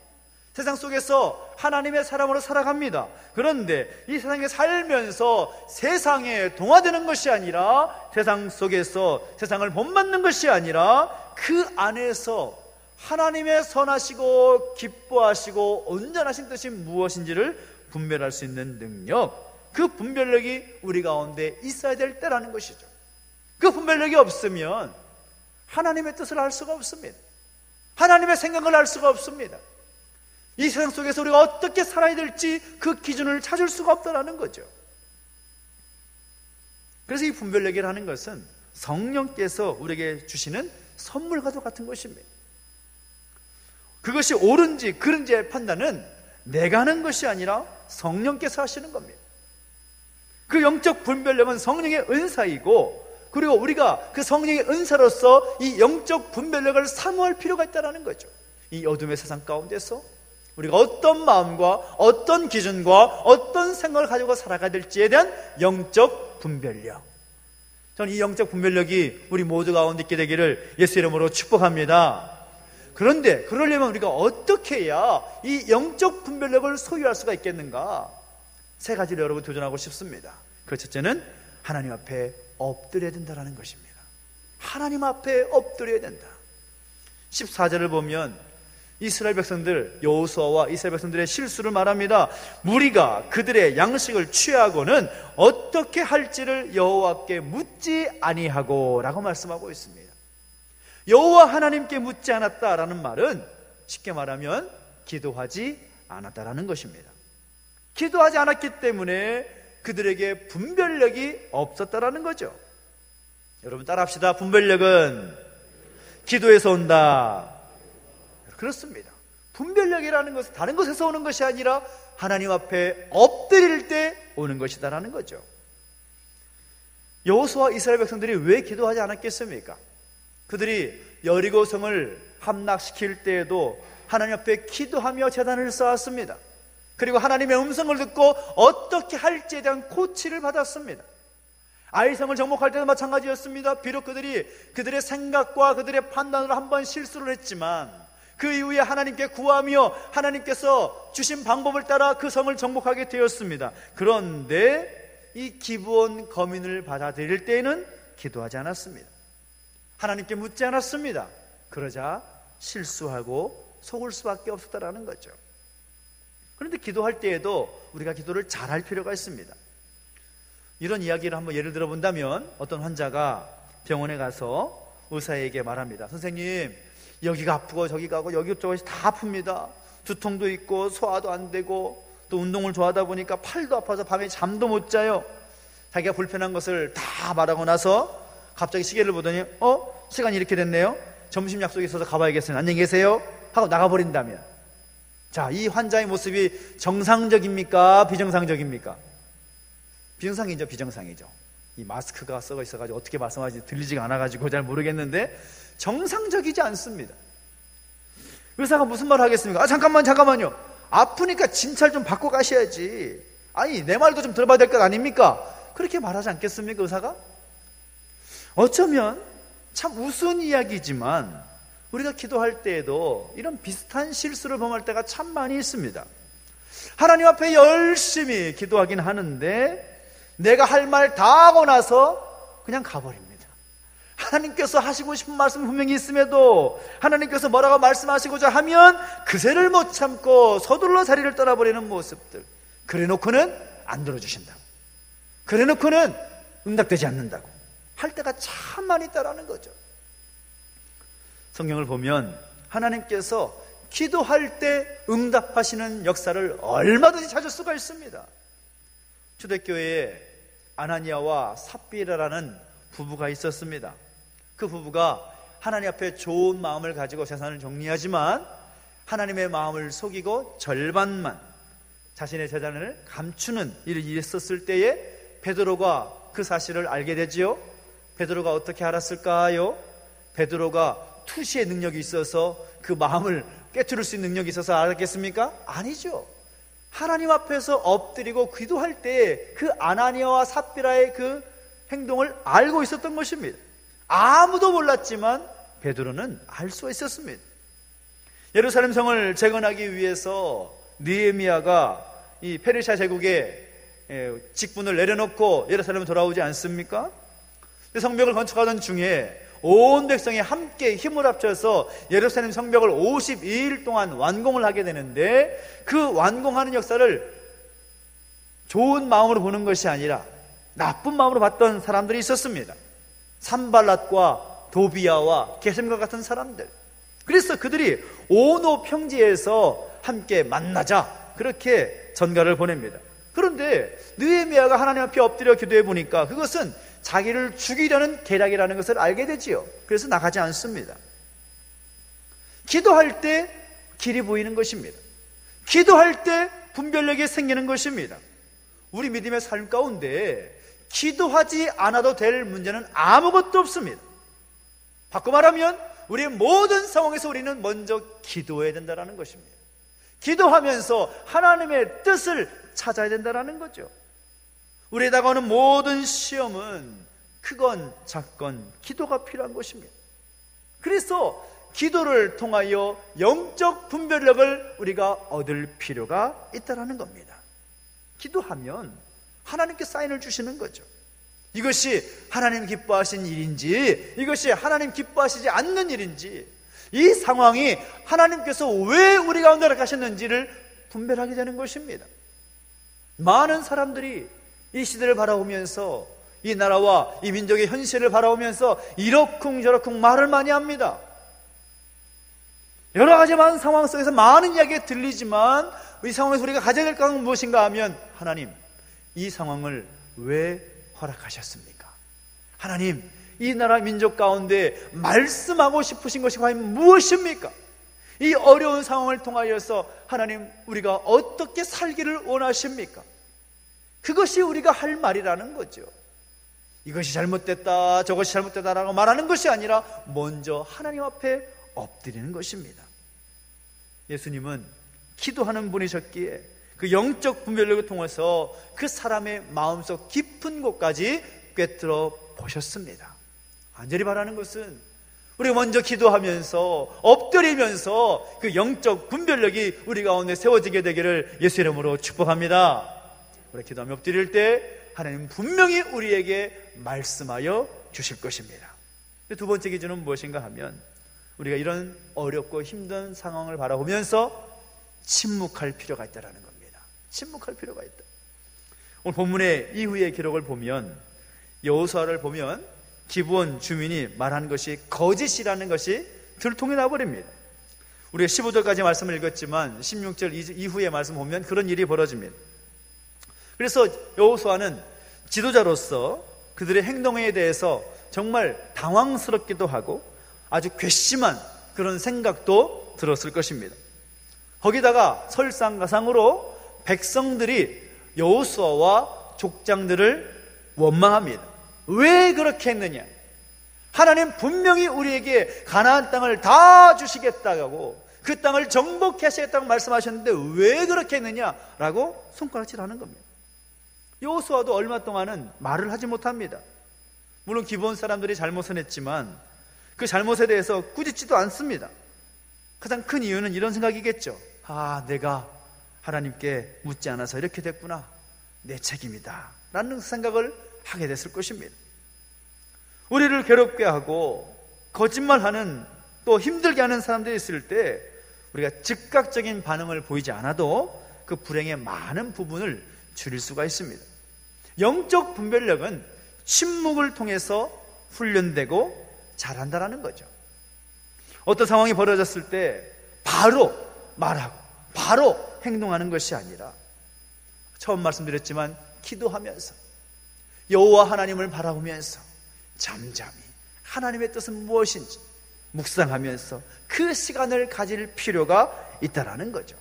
세상 속에서 하나님의 사람으로 살아갑니다. 그런데 이 세상에 살면서 세상에 동화되는 것이 아니라, 세상 속에서 세상을 본받는 것이 아니라 그 안에서 하나님의 선하시고 기뻐하시고 온전하신 뜻이 무엇인지를 분별할 수 있는 능력, 그 분별력이 우리 가운데 있어야 될 때라는 것이죠. 그 분별력이 없으면 하나님의 뜻을 알 수가 없습니다. 하나님의 생각을 알 수가 없습니다. 이 세상 속에서 우리가 어떻게 살아야 될지 그 기준을 찾을 수가 없다는 거죠. 그래서 이 분별력이라는 것은 성령께서 우리에게 주시는 선물과도 같은 것입니다. 그것이 옳은지 그른지의 판단은 내가 하는 것이 아니라 성령께서 하시는 겁니다. 그 영적 분별력은 성령의 은사이고, 그리고 우리가 그 성령의 은사로서 이 영적 분별력을 사모할 필요가 있다는 거죠. 이 어둠의 세상 가운데서 우리가 어떤 마음과 어떤 기준과 어떤 생각을 가지고 살아가야 될지에 대한 영적 분별력, 저는 이 영적 분별력이 우리 모두 가운데 있게 되기를 예수 이름으로 축복합니다. 그런데 그러려면 우리가 어떻게 해야 이 영적 분별력을 소유할 수가 있겠는가? 세 가지를 여러분 도전하고 싶습니다. 그 첫째는 하나님 앞에 엎드려야 된다는 것입니다. 하나님 앞에 엎드려야 된다. 14절을 보면 이스라엘 백성들, 여호수아와 이스라엘 백성들의 실수를 말합니다. 무리가 그들의 양식을 취하고는 어떻게 할지를 여호와께 묻지 아니하고 라고 말씀하고 있습니다. 여호와 하나님께 묻지 않았다라는 말은 쉽게 말하면 기도하지 않았다라는 것입니다. 기도하지 않았기 때문에 그들에게 분별력이 없었다라는 거죠. 여러분 따라합시다. 분별력은 기도에서 온다. 그렇습니다. 분별력이라는 것은 다른 것에서 오는 것이 아니라 하나님 앞에 엎드릴 때 오는 것이다라는 거죠. 여호수아 이스라엘 백성들이 왜 기도하지 않았겠습니까? 그들이 여리고성을 함락시킬 때에도 하나님 앞에 기도하며 제단을 쌓았습니다. 그리고 하나님의 음성을 듣고 어떻게 할지에 대한 코치를 받았습니다. 아이성을 정복할 때도 마찬가지였습니다. 비록 그들이 그들의 생각과 그들의 판단으로 한번 실수를 했지만 그 이후에 하나님께 구하며 하나님께서 주신 방법을 따라 그 성을 정복하게 되었습니다. 그런데 이 기브온 거민을 받아들일 때에는 기도하지 않았습니다. 하나님께 묻지 않았습니다. 그러자 실수하고 속을 수밖에 없었다라는 거죠. 그런데 기도할 때에도 우리가 기도를 잘할 필요가 있습니다. 이런 이야기를 한번 예를 들어 본다면, 어떤 환자가 병원에 가서 의사에게 말합니다. 선생님, 여기가 아프고 저기가 아프고 여기 저것이 다 아픕니다. 두통도 있고 소화도 안 되고 또 운동을 좋아하다 보니까 팔도 아파서 밤에 잠도 못 자요. 자기가 불편한 것을 다 말하고 나서 갑자기 시계를 보더니 시간이 이렇게 됐네요. 점심 약속이 있어서 가봐야겠어요. 안녕히 계세요 하고 나가버린다면, 자, 이 환자의 모습이 정상적입니까? 비정상적입니까? 비정상이죠. 비정상이죠. 이 마스크가 썩어 있어가지고 어떻게 말씀하지 들리지가 않아가지고 잘 모르겠는데 정상적이지 않습니다. 의사가 무슨 말 하겠습니까? 잠깐만요. 아프니까 진찰 좀 받고 가셔야지. 아니, 내 말도 좀 들어봐야 될 것 아닙니까? 그렇게 말하지 않겠습니까, 의사가? 어쩌면 참 우스운 이야기지만 우리가 기도할 때에도 이런 비슷한 실수를 범할 때가 참 많이 있습니다. 하나님 앞에 열심히 기도하긴 하는데 내가 할 말 다 하고 나서 그냥 가버립니다. 하나님께서 하시고 싶은 말씀 분명히 있음에도 하나님께서 뭐라고 말씀하시고자 하면 그새를 못 참고 서둘러 자리를 떠나버리는 모습들, 그래놓고는 안 들어주신다고, 그래놓고는 응답되지 않는다고 할 때가 참 많이 있다라는 거죠. 성경을 보면 하나님께서 기도할 때 응답하시는 역사를 얼마든지 찾을 수가 있습니다. 초대교회에 아나니아와 삽비라라는 부부가 있었습니다. 그 부부가 하나님 앞에 좋은 마음을 가지고 재산을 정리하지만 하나님의 마음을 속이고 절반만 자신의 재산을 감추는 일이 있었을 때에 베드로가 그 사실을 알게 되지요. 베드로가 어떻게 알았을까요? 베드로가 투시의 능력이 있어서 그 마음을 깨트릴 수 있는 능력이 있어서 알았겠습니까? 아니죠. 하나님 앞에서 엎드리고 기도할 때 그 아나니아와 삽비라의 그 행동을 알고 있었던 것입니다. 아무도 몰랐지만 베드로는 알 수가 있었습니다. 예루살렘 성을 재건하기 위해서 느헤미야가 이 페르시아 제국의 직분을 내려놓고 예루살렘에 돌아오지 않습니까? 성벽을 건축하던 중에 온 백성이 함께 힘을 합쳐서 예루살렘 성벽을 52일 동안 완공을 하게 되는데 그 완공하는 역사를 좋은 마음으로 보는 것이 아니라 나쁜 마음으로 봤던 사람들이 있었습니다. 산발랏과 도비야와 게셈과 같은 사람들. 그래서 그들이 오노 평지에서 함께 만나자 그렇게 전가를 보냅니다. 그런데 느헤미야가 하나님 앞에 엎드려 기도해 보니까 그것은 자기를 죽이려는 계략이라는 것을 알게 되지요. 그래서 나가지 않습니다. 기도할 때 길이 보이는 것입니다. 기도할 때 분별력이 생기는 것입니다. 우리 믿음의 삶 가운데 기도하지 않아도 될 문제는 아무것도 없습니다. 바꿔 말하면 우리의 모든 상황에서 우리는 먼저 기도해야 된다는 것입니다. 기도하면서 하나님의 뜻을 찾아야 된다는 거죠. 우리에 다가오는 모든 시험은 크건 작건 기도가 필요한 것입니다. 그래서 기도를 통하여 영적 분별력을 우리가 얻을 필요가 있다는 겁니다. 기도하면 하나님께 사인을 주시는 거죠. 이것이 하나님 기뻐하신 일인지 이것이 하나님 기뻐하시지 않는 일인지 이 상황이 하나님께서 왜 우리 가운데 하셨는지를 분별하게 되는 것입니다. 많은 사람들이 이 시대를 바라보면서 이 나라와 이 민족의 현실을 바라보면서 이러쿵저러쿵 말을 많이 합니다. 여러 가지 많은 상황 속에서 많은 이야기가 들리지만 이 상황에서 우리가 가져야 될 것은 무엇인가 하면 하나님, 이 상황을 왜 허락하셨습니까? 하나님, 이 나라 민족 가운데 말씀하고 싶으신 것이 과연 무엇입니까? 이 어려운 상황을 통하여서 하나님, 우리가 어떻게 살기를 원하십니까? 그것이 우리가 할 말이라는 거죠. 이것이 잘못됐다, 저것이 잘못됐다라고 말하는 것이 아니라 먼저 하나님 앞에 엎드리는 것입니다. 예수님은 기도하는 분이셨기에 그 영적 분별력을 통해서 그 사람의 마음속 깊은 곳까지 꿰뚫어 보셨습니다. 간절히 바라는 것은 우리가 먼저 기도하면서 엎드리면서 그 영적 분별력이 우리 가운데 세워지게 되기를 예수 이름으로 축복합니다. 우리 기도하며 엎드릴 때 하나님 분명히 우리에게 말씀하여 주실 것입니다. 두 번째 기준은 무엇인가 하면 우리가 이런 어렵고 힘든 상황을 바라보면서 침묵할 필요가 있다는 겁니다. 침묵할 필요가 있다. 오늘 본문의 이후의 기록을 보면 여호수아를 보면 기브온 주민이 말한 것이 거짓이라는 것이 들통이 나버립니다. 우리가 15절까지 말씀을 읽었지만 16절 이후의 말씀 보면 그런 일이 벌어집니다. 그래서 여호수아는 지도자로서 그들의 행동에 대해서 정말 당황스럽기도 하고 아주 괘씸한 그런 생각도 들었을 것입니다. 거기다가 설상가상으로 백성들이 여호수아와 족장들을 원망합니다. 왜 그렇게 했느냐? 하나님 분명히 우리에게 가나안 땅을 다 주시겠다고, 그 땅을 정복해 하시겠다고 말씀하셨는데 왜 그렇게 했느냐라고 손가락질하는 겁니다. 여호수아도 얼마 동안은 말을 하지 못합니다. 물론 기브온 사람들이 잘못은 했지만 그 잘못에 대해서 꾸짖지도 않습니다. 가장 큰 이유는 이런 생각이겠죠. 내가 하나님께 묻지 않아서 이렇게 됐구나, 내 책임이다 라는 생각을 하게 됐을 것입니다. 우리를 괴롭게 하고 거짓말하는, 또 힘들게 하는 사람들이 있을 때 우리가 즉각적인 반응을 보이지 않아도 그 불행의 많은 부분을 줄일 수가 있습니다. 영적 분별력은 침묵을 통해서 훈련되고 자란다라는 거죠. 어떤 상황이 벌어졌을 때 바로 말하고 바로 행동하는 것이 아니라, 처음 말씀드렸지만 기도하면서 여호와 하나님을 바라보면서 잠잠히 하나님의 뜻은 무엇인지 묵상하면서 그 시간을 가질 필요가 있다라는 거죠.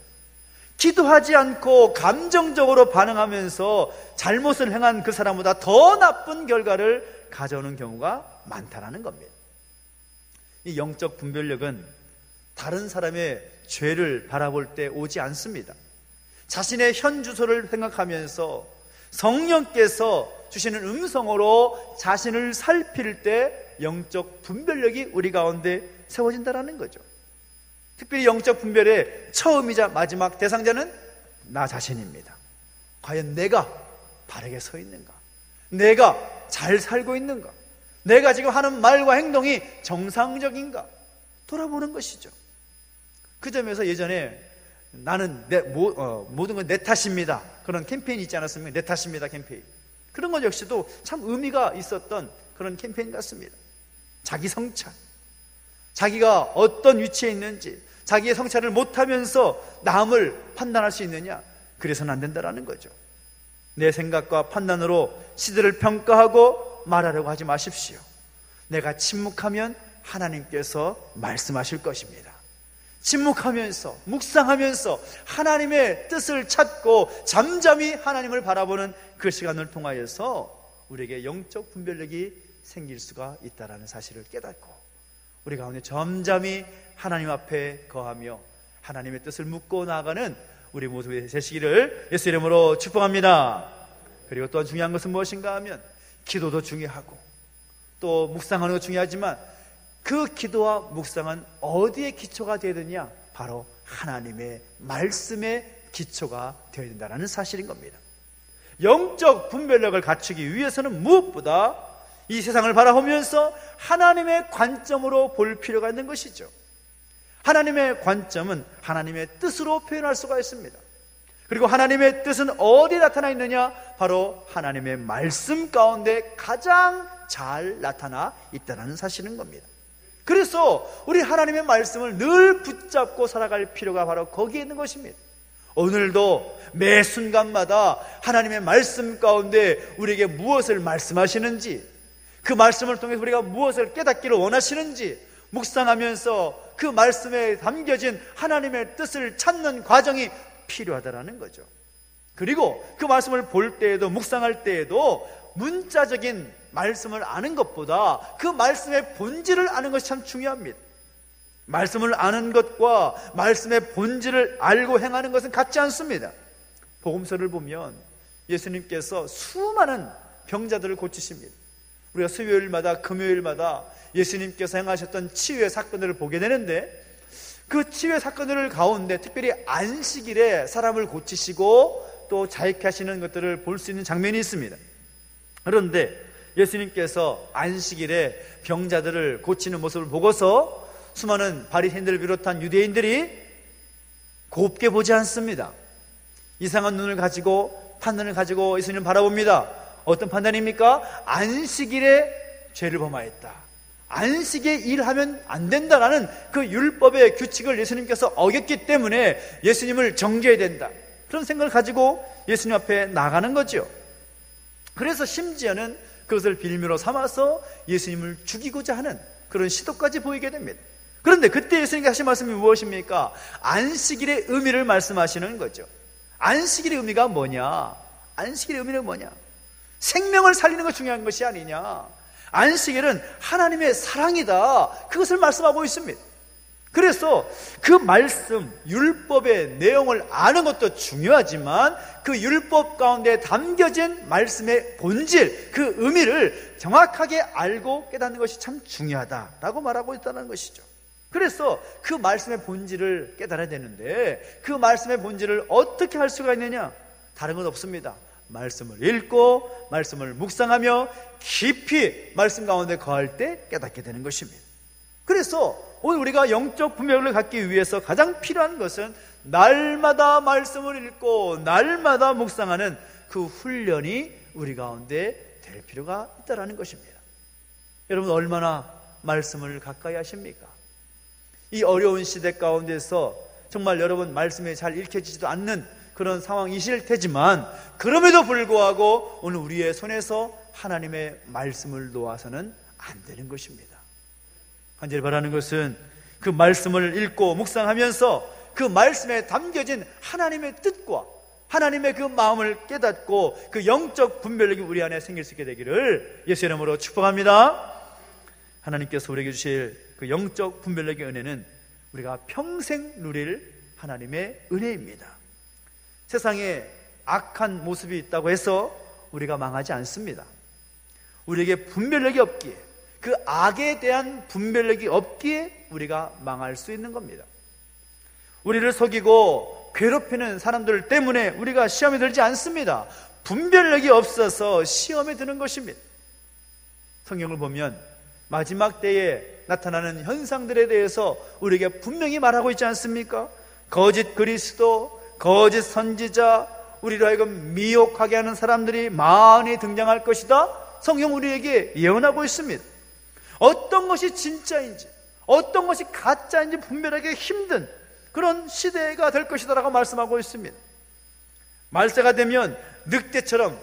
기도하지 않고 감정적으로 반응하면서 잘못을 행한 그 사람보다 더 나쁜 결과를 가져오는 경우가 많다라는 겁니다. 이 영적 분별력은 다른 사람의 죄를 바라볼 때 오지 않습니다. 자신의 현 주소를 생각하면서 성령께서 주시는 음성으로 자신을 살필 때 영적 분별력이 우리 가운데 세워진다는 거죠. 특별히 영적 분별의 처음이자 마지막 대상자는 나 자신입니다. 과연 내가 바르게 서 있는가? 내가 잘 살고 있는가? 내가 지금 하는 말과 행동이 정상적인가? 돌아보는 것이죠. 그 점에서 예전에 나는 모든 건 내 탓입니다, 그런 캠페인이 있지 않았습니까? 내 탓입니다 캠페인. 그런 것 역시도 참 의미가 있었던 그런 캠페인 같습니다. 자기 성찰, 자기가 어떤 위치에 있는지, 자기의 성찰을 못하면서 남을 판단할 수 있느냐? 그래서는 안 된다라는 거죠. 내 생각과 판단으로 시대를 평가하고 말하려고 하지 마십시오. 내가 침묵하면 하나님께서 말씀하실 것입니다. 침묵하면서 묵상하면서 하나님의 뜻을 찾고 잠잠히 하나님을 바라보는 그 시간을 통하여서 우리에게 영적 분별력이 생길 수가 있다는 사실을 깨닫고 우리 가운데 잠잠히 하나님 앞에 거하며 하나님의 뜻을 묻고 나아가는 우리 모두의 되시기를 예수 이름으로 축복합니다. 그리고 또한 중요한 것은 무엇인가 하면 기도도 중요하고 또 묵상하는 것도 중요하지만 그 기도와 묵상은 어디에 기초가 되어야 되느냐? 바로 하나님의 말씀의 기초가 되어야 된다는 사실인 겁니다. 영적 분별력을 갖추기 위해서는 무엇보다 이 세상을 바라보면서 하나님의 관점으로 볼 필요가 있는 것이죠. 하나님의 관점은 하나님의 뜻으로 표현할 수가 있습니다. 그리고 하나님의 뜻은 어디에 나타나 있느냐? 바로 하나님의 말씀 가운데 가장 잘 나타나 있다는 사실인 겁니다. 그래서 우리 하나님의 말씀을 늘 붙잡고 살아갈 필요가 바로 거기에 있는 것입니다. 오늘도 매 순간마다 하나님의 말씀 가운데 우리에게 무엇을 말씀하시는지, 그 말씀을 통해서 우리가 무엇을 깨닫기를 원하시는지 묵상하면서 그 말씀에 담겨진 하나님의 뜻을 찾는 과정이 필요하다라는 거죠. 그리고 그 말씀을 볼 때에도 묵상할 때에도 문자적인 말씀을 아는 것보다 그 말씀의 본질을 아는 것이 참 중요합니다. 말씀을 아는 것과 말씀의 본질을 알고 행하는 것은 같지 않습니다. 복음서를 보면 예수님께서 수많은 병자들을 고치십니다. 우리가 수요일마다 금요일마다 예수님께서 행하셨던 치유의 사건들을 보게 되는데 그 치유의 사건들 가운데 특별히 안식일에 사람을 고치시고 또 자익케 하시는 것들을 볼 수 있는 장면이 있습니다. 그런데 예수님께서 안식일에 병자들을 고치는 모습을 보고서 수많은 바리새인들을 비롯한 유대인들이 곱게 보지 않습니다. 이상한 눈을 가지고 판단을 가지고 예수님을 바라봅니다. 어떤 판단입니까? 안식일에 죄를 범하였다, 안식에 일하면 안 된다라는 그 율법의 규칙을 예수님께서 어겼기 때문에 예수님을 정죄해야 된다, 그런 생각을 가지고 예수님 앞에 나가는 거죠. 그래서 심지어는 그것을 빌미로 삼아서 예수님을 죽이고자 하는 그런 시도까지 보이게 됩니다. 그런데 그때 예수님께서 하신 말씀이 무엇입니까? 안식일의 의미를 말씀하시는 거죠. 안식일의 의미가 뭐냐? 안식일의 의미는 뭐냐? 생명을 살리는 것이 중요한 것이 아니냐. 안식일은 하나님의 사랑이다. 그것을 말씀하고 있습니다. 그래서 그 말씀, 율법의 내용을 아는 것도 중요하지만 그 율법 가운데 담겨진 말씀의 본질, 그 의미를 정확하게 알고 깨닫는 것이 참 중요하다라고 말하고 있다는 것이죠. 그래서 그 말씀의 본질을 깨달아야 되는데 그 말씀의 본질을 어떻게 할 수가 있느냐? 다른 건 없습니다. 말씀을 읽고 말씀을 묵상하며 깊이 말씀 가운데 거할 때 깨닫게 되는 것입니다. 그래서 오늘 우리가 영적 분별력을 갖기 위해서 가장 필요한 것은 날마다 말씀을 읽고 날마다 묵상하는 그 훈련이 우리 가운데 될 필요가 있다는 것입니다. 여러분 얼마나 말씀을 가까이 하십니까? 이 어려운 시대 가운데서 정말 여러분 말씀이 잘 읽혀지지도 않는 그런 상황이실 테지만 그럼에도 불구하고 오늘 우리의 손에서 하나님의 말씀을 놓아서는 안 되는 것입니다. 간절히 바라는 것은 그 말씀을 읽고 묵상하면서 그 말씀에 담겨진 하나님의 뜻과 하나님의 그 마음을 깨닫고 그 영적 분별력이 우리 안에 생길 수 있게 되기를 예수 이름으로 축복합니다. 하나님께서 우리에게 주실 그 영적 분별력의 은혜는 우리가 평생 누릴 하나님의 은혜입니다. 세상에 악한 모습이 있다고 해서 우리가 망하지 않습니다. 우리에게 분별력이 없기에, 그 악에 대한 분별력이 없기에 우리가 망할 수 있는 겁니다. 우리를 속이고 괴롭히는 사람들 때문에 우리가 시험에 들지 않습니다. 분별력이 없어서 시험에 드는 것입니다. 성경을 보면 마지막 때에 나타나는 현상들에 대해서 우리에게 분명히 말하고 있지 않습니까? 거짓 그리스도, 거짓 선지자, 우리로 하여금 미혹하게 하는 사람들이 많이 등장할 것이다. 성경 우리에게 예언하고 있습니다. 어떤 것이 진짜인지 어떤 것이 가짜인지 분별하기 힘든 그런 시대가 될 것이다 라고 말씀하고 있습니다. 말세가 되면 늑대처럼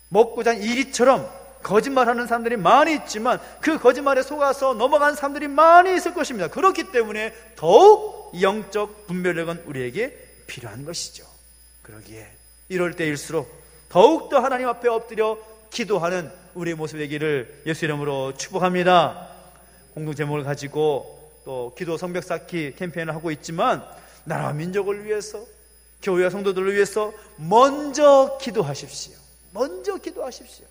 먹고 잔 이리처럼 거짓말하는 사람들이 많이 있지만 그 거짓말에 속아서 넘어간 사람들이 많이 있을 것입니다. 그렇기 때문에 더욱 영적 분별력은 우리에게 필요한 것이죠. 그러기에 이럴 때일수록 더욱더 하나님 앞에 엎드려 기도하는 우리의 모습이 되기를 예수 이름으로 축복합니다. 공동 제목을 가지고 또 기도 성벽 쌓기 캠페인을 하고 있지만 나라와 민족을 위해서, 교회와 성도들을 위해서 먼저 기도하십시오. 먼저 기도하십시오.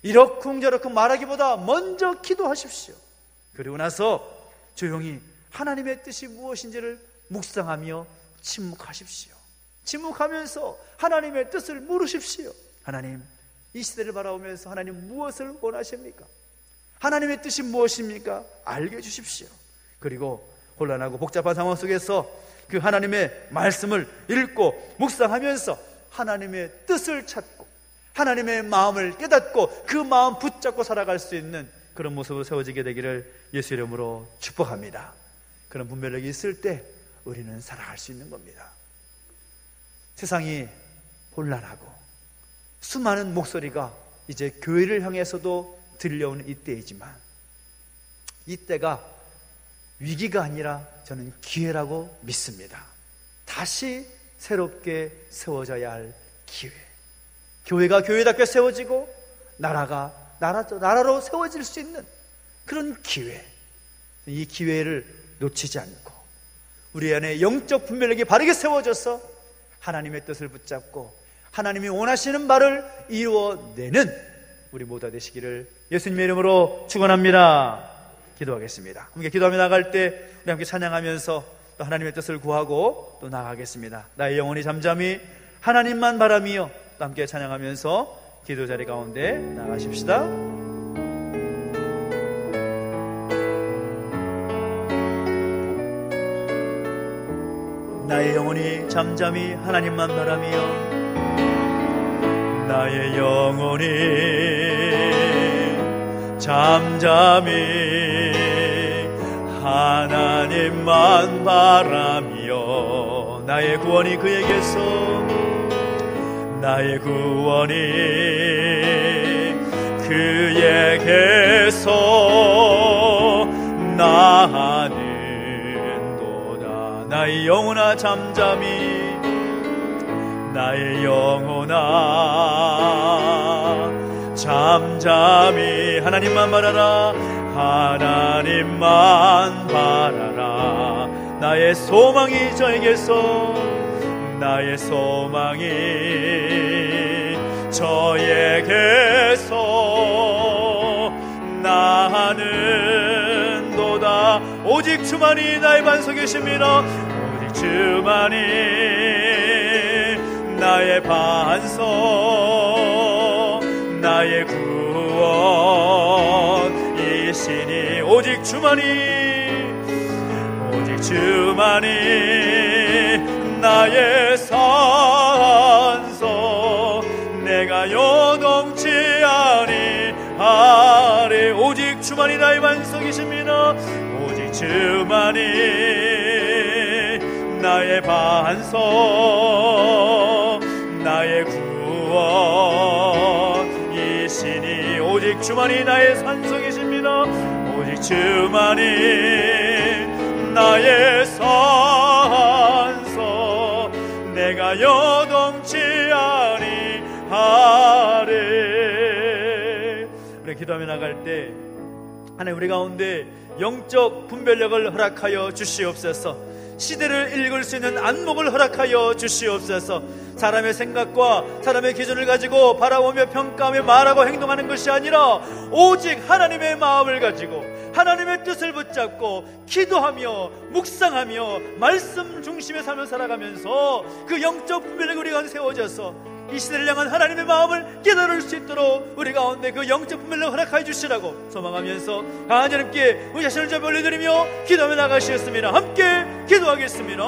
이러쿵저러쿵 말하기보다 먼저 기도하십시오. 그리고 나서 조용히 하나님의 뜻이 무엇인지를 묵상하며 침묵하십시오. 침묵하면서 하나님의 뜻을 물으십시오. 하나님, 이 시대를 바라보면서 하나님 무엇을 원하십니까? 하나님의 뜻이 무엇입니까? 알게 해주십시오. 그리고 혼란하고 복잡한 상황 속에서 그 하나님의 말씀을 읽고 묵상하면서 하나님의 뜻을 찾고 하나님의 마음을 깨닫고 그 마음 붙잡고 살아갈 수 있는 그런 모습으로 세워지게 되기를 예수 이름으로 축복합니다. 그런 분별력이 있을 때 우리는 살아갈 수 있는 겁니다. 세상이 혼란하고 수많은 목소리가 이제 교회를 향해서도 들려오는 이때이지만 이때가 위기가 아니라 저는 기회라고 믿습니다. 다시 새롭게 세워져야 할 기회. 교회가 교회답게 세워지고 나라가 나라로 세워질 수 있는 그런 기회. 이 기회를 놓치지 않고 우리 안에 영적 분별력이 바르게 세워져서 하나님의 뜻을 붙잡고 하나님이 원하시는 바를 이루어내는 우리 모두가 되시기를 예수님의 이름으로 축원합니다. 기도하겠습니다. 함께 기도하며 나갈 때 우리 함께 찬양하면서 또 하나님의 뜻을 구하고 또 나가겠습니다. 나의 영혼이 잠잠히 하나님만 바라며 또 함께 찬양하면서 기도 자리 가운데 나가십시다. 나의 영혼이 잠잠히 하나님만 바라며 나의 영혼이 잠잠히 하나님만 바라며 나의 구원이 그에게서 나의 구원이 그에게서 나는도다. 나의 영혼아 잠잠히 나의 영혼아 잠잠히 하나님만 바라라. 하나님만 바라라. 나의 소망이 저에게서, 나의 소망이 저에게서 나는 도다. 오직 주만이 나의 반석이십니다. 오직 주만이 나의 반석, 나의 구원이시니 오직 주만이, 오직 주만이 나의 산소, 내가 요동치 아니하리. 오직 주만이 나의 반석이십니다. 오직 주만이 나의 반석, 나의 구원이시니 오직 주만이 나의 산성이십니다. 오직 주만이 나의 산성, 내가 요동치 아니하리. 우리 기도하며 나갈 때 하나님 우리 가운데 영적 분별력을 허락하여 주시옵소서. 시대를 읽을 수 있는 안목을 허락하여 주시옵소서. 사람의 생각과 사람의 기준을 가지고 바라보며 평가하며 말하고 행동하는 것이 아니라 오직 하나님의 마음을 가지고 하나님의 뜻을 붙잡고 기도하며 묵상하며 말씀 중심의 삶을 살아가면서 그 영적 분별력이 우리 가운데 세워져서 이 시대를 향한 하나님의 마음을 깨달을 수 있도록 우리 가운데 그 영적 분별력을 허락하여 주시라고 소망하면서 강한 하나님께 우리 자신을 좀 올려드리며 기도하며 나가시겠습니다. 함께 기도하겠습니다.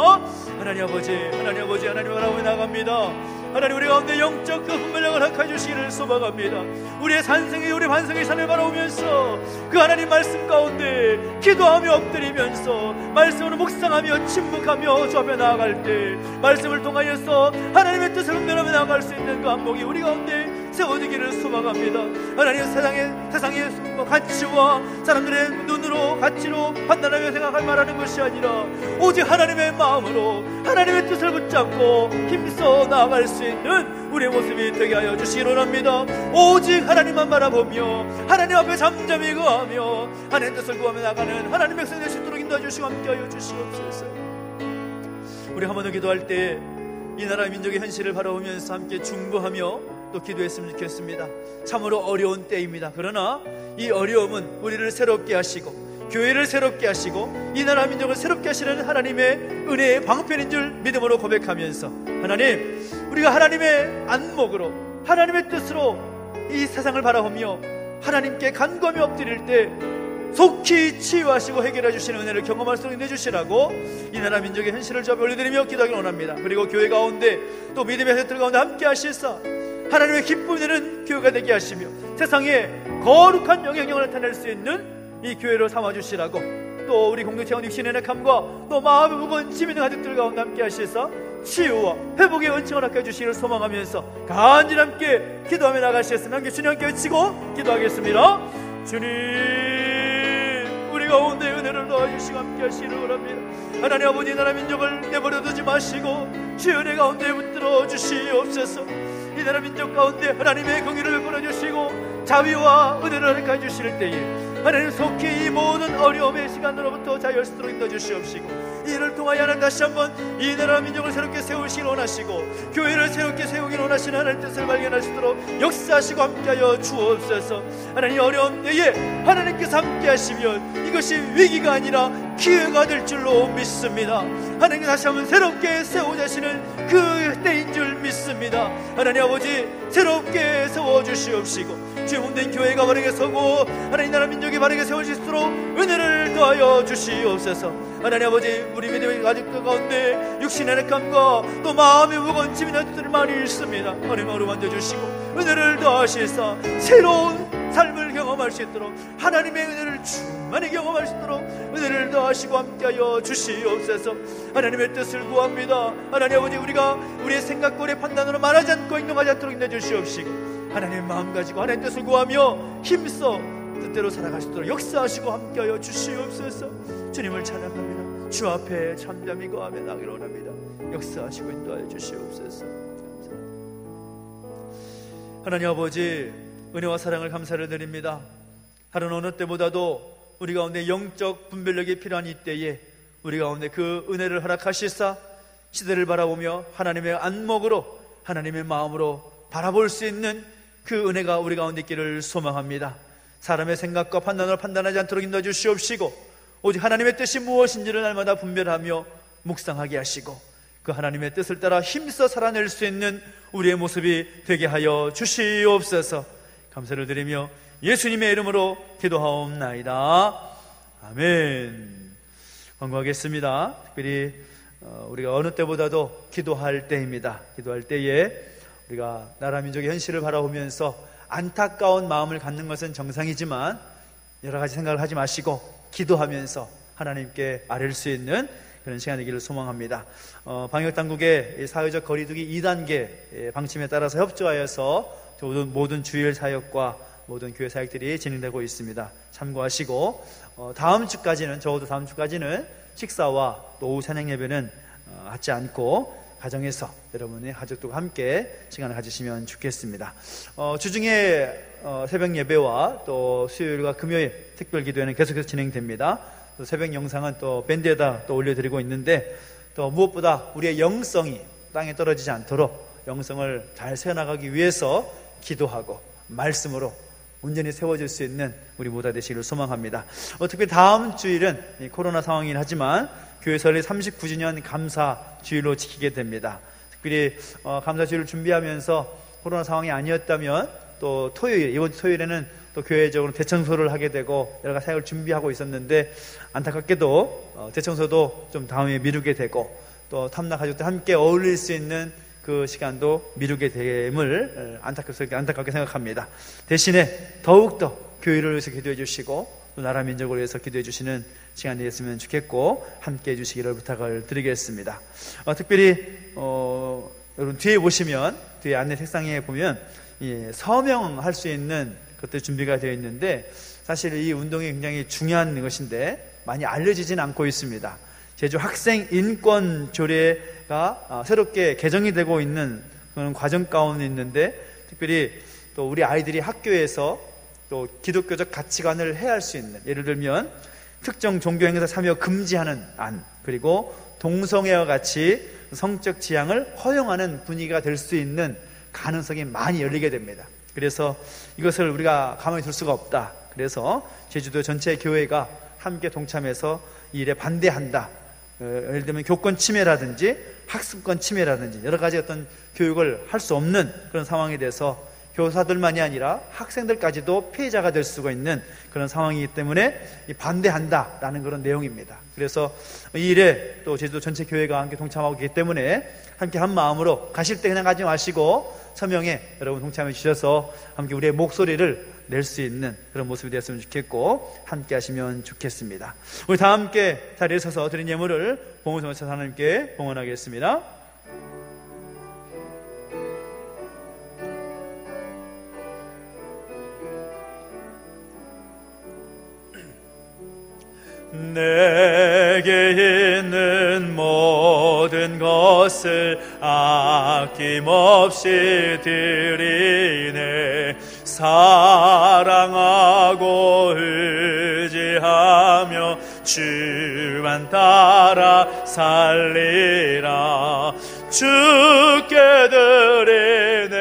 하나님 아버지, 하나님 아버지, 하나님 바라보며 나갑니다. 하나님 우리 가운데 영적 그 분별력을 허락하여 주시기를 소망합니다. 우리의 산성이, 우리 반성의 산을 바라보면서 그 하나님 말씀 가운데 기도하며 엎드리면서 말씀으로 묵상하며 침묵하며 주 앞에 나아갈 때 말씀을 통하여서 하나님의 뜻을 분별하며 나아갈 수 있는 그 안목이 우리 가운데 세워지기를 소망합니다. 하나님 세상의 가치와 사람들의 눈으로 가치로 판단하며 생각할 말하는 것이 아니라 오직 하나님의 마음으로 하나님의 뜻을 붙잡고 힘써 나아갈 수 있는 우리의 모습이 되게 하여 주시기 원합니다. 오직 하나님만 바라보며 하나님 앞에 잠잠히 거하며 하나님의 뜻을 구하며 나가는 하나님의 백성이 될 수 있도록 인도해 주시고 함께하여 주시옵소서. 우리 한 번 더 기도할 때 이 나라 민족의 현실을 바라보면서 함께 중보하며 또 기도했으면 좋겠습니다. 참으로 어려운 때입니다. 그러나 이 어려움은 우리를 새롭게 하시고 교회를 새롭게 하시고 이 나라 민족을 새롭게 하시는 하나님의 은혜의 방편인 줄 믿음으로 고백하면서 하나님, 우리가 하나님의 안목으로 하나님의 뜻으로 이 세상을 바라보며 하나님께 간구하며 엎드릴 때 속히 치유하시고 해결해 주시는 은혜를 경험할 수 있게 해주시라고 이 나라 민족의 현실을 주 앞에 올려드리며 기도하기 원합니다. 그리고 교회 가운데 또 믿음의 세들 가운데 함께 하시사 하나님의 기쁨이 되는 교회가 되게 하시며 세상에 거룩한 영향력을 나타낼 수 있는 이 교회로 삼아주시라고 또 우리 공동체원 육신의 약함과 또 마음의 무거운 짐 있는 가족들 가운데 함께 하시사 치유와 회복의 은총을 함께 해주시기를 소망하면서 간절히 함께 기도하며 나가시겠습니다. 함께 주님 함께 외치고 기도하겠습니다. 주님, 우리 가운데 은혜를 넣어주시고 함께 하시기를 원합니다. 하나님 아버지, 나라 민족을 내버려두지 마시고 주의 은혜 가운데 붙들어 주시옵소서. 이 나라 민족 가운데 하나님의 긍휼을 베풀어 주시고 자비와 은혜를 허락해 주실 때에 하나님 속히 이 모든 어려움의 시간으로부터 자유할 수 있도록 인도해 주시옵시고 이를 통하여 하나님 다시 한번 이 나라 민족을 새롭게 세우시길 원하시고 교회를 새롭게 세우길 원하시는 하나님 뜻을 발견할 수 있도록 역사하시고 함께하여 주옵소서. 하나님 어려운 때에 하나님께서 함께 하시면 이것이 위기가 아니라 기회가 될 줄로 믿습니다. 하나님 다시 한번 새롭게 세우자시는 그 때인 줄 믿습니다. 하나님 아버지, 새롭게 세워주시옵시고 주의 몸된 교회가 바르게 서고 하나님 나라 민족이 바르게 세울 수 있도록 은혜를 더하여 주시옵소서. 하나님 아버지, 우리 믿음의 가족들 가운데 육신의 약함과 또 마음의 무거운 짐이 있는 것들이 많이 있습니다. 하나님으로 만져주시고 은혜를 더하시사 새로운 삶을 경험할 수 있도록 하나님의 은혜를 충만히 경험할 수 있도록 은혜를 더하시고 함께하여 주시옵소서. 하나님의 뜻을 구합니다. 하나님 아버지, 우리가 우리의 생각과 우리의 판단으로 말하지 않고 행동하지 않도록 인도해 주시옵시고 하나님의 마음 가지고 하나님의 뜻을 구하며 힘써 뜻대로 살아갈 수 있도록 역사하시고 함께하여 주시옵소서. 주님을 찬양합니다. 주 앞에 잠잠히 거하며 나기를 원합니다. 역사하시고 인도하여 주시옵소서. 하나님 아버지, 은혜와 사랑을 감사를 드립니다. 다른 어느 때보다도 우리 가운데 영적 분별력이 필요한 이때에 우리 가운데 그 은혜를 허락하시사 시대를 바라보며 하나님의 안목으로, 하나님의 마음으로 바라볼 수 있는 그 은혜가 우리 가운데 있기를 소망합니다. 사람의 생각과 판단으로 판단하지 않도록 인도해 주시옵시고, 오직 하나님의 뜻이 무엇인지를 날마다 분별하며 묵상하게 하시고, 그 하나님의 뜻을 따라 힘써 살아낼 수 있는 우리의 모습이 되게 하여 주시옵소서. 감사를 드리며 예수님의 이름으로 기도하옵나이다. 아멘. 권고하겠습니다. 특별히 우리가 어느 때보다도 기도할 때입니다. 기도할 때에 우리가 나라 민족의 현실을 바라보면서 안타까운 마음을 갖는 것은 정상이지만 여러 가지 생각을 하지 마시고 기도하면서 하나님께 아뢰일 수 있는 그런 시간이기를 소망합니다. 방역당국의 사회적 거리두기 2단계 방침에 따라서 협조하여서 모든 주일 사역과 모든 교회 사역들이 진행되고 있습니다. 참고하시고 다음 주까지는, 적어도 다음 주까지는 식사와 또 오후 찬양 예배는 하지 않고 가정에서 여러분의 가족들과 함께 시간을 가지시면 좋겠습니다. 주중에 새벽 예배와 또 수요일과 금요일 특별 기도회는 계속해서 진행됩니다. 또 새벽 영상은 또 밴드에다 또 올려드리고 있는데, 또 무엇보다 우리의 영성이 땅에 떨어지지 않도록 영성을 잘 세워나가기 위해서 기도하고 말씀으로 온전히 세워질 수 있는 우리 모두 되시기를 소망합니다. 특히 다음 주일은 코로나 상황이긴 하지만 교회 설립 39주년 감사 주일로 지키게 됩니다. 특별히 감사 주일을 준비하면서 코로나 상황이 아니었다면 또 이번 토요일에는 또 교회적으로 대청소를 하게 되고 여러 가지 사역을 준비하고 있었는데, 안타깝게도 대청소도 좀 다음에 미루게 되고 또 탐나 가족들 함께 어울릴 수 있는 그 시간도 미루게 됨을 안타깝게 생각합니다. 대신에 더욱더 교회를 위해서 기도해 주시고 또 나라 민족을 위해서 기도해 주시는 시간이 됐으면 좋겠고 함께 해주시기를 부탁을 드리겠습니다. 특별히 여러분 뒤에 보시면, 뒤에 안내 책상에 보면 서명할 수 있는 것들 준비가 되어 있는데, 사실 이 운동이 굉장히 중요한 것인데 많이 알려지진 않고 있습니다. 제주 학생 인권 조례가 새롭게 개정이 되고 있는 그런 과정 가운데 있는데, 특별히 또 우리 아이들이 학교에서 또 기독교적 가치관을 해할 수 있는, 예를 들면 특정 종교 행사 참여 금지하는 안, 그리고 동성애와 같이 성적 지향을 허용하는 분위기가 될 수 있는 가능성이 많이 열리게 됩니다. 그래서 이것을 우리가 가만히 둘 수가 없다. 그래서 제주도 전체 교회가 함께 동참해서 이 일에 반대한다. 예를 들면 교권 침해라든지 학습권 침해라든지 여러 가지 어떤 교육을 할 수 없는 그런 상황에 대해서 교사들만이 아니라 학생들까지도 피해자가 될 수가 있는 그런 상황이기 때문에 반대한다라는 그런 내용입니다. 그래서 이 일에 또 제주도 전체 교회가 함께 동참하고 있기 때문에 함께 한 마음으로, 가실 때 그냥 가지 마시고 서명에 여러분 동참해 주셔서 함께 우리의 목소리를 낼 수 있는 그런 모습이 되었으면 좋겠고 함께 하시면 좋겠습니다. 우리 다 함께 자리에 서서 드린 예물을 봉헌성에서 하나님께 봉헌하겠습니다. 내게 있는 모든 것을 아낌없이 드리네. 사랑하고 의지하며 주만 따라 살리라. 주께 드리네,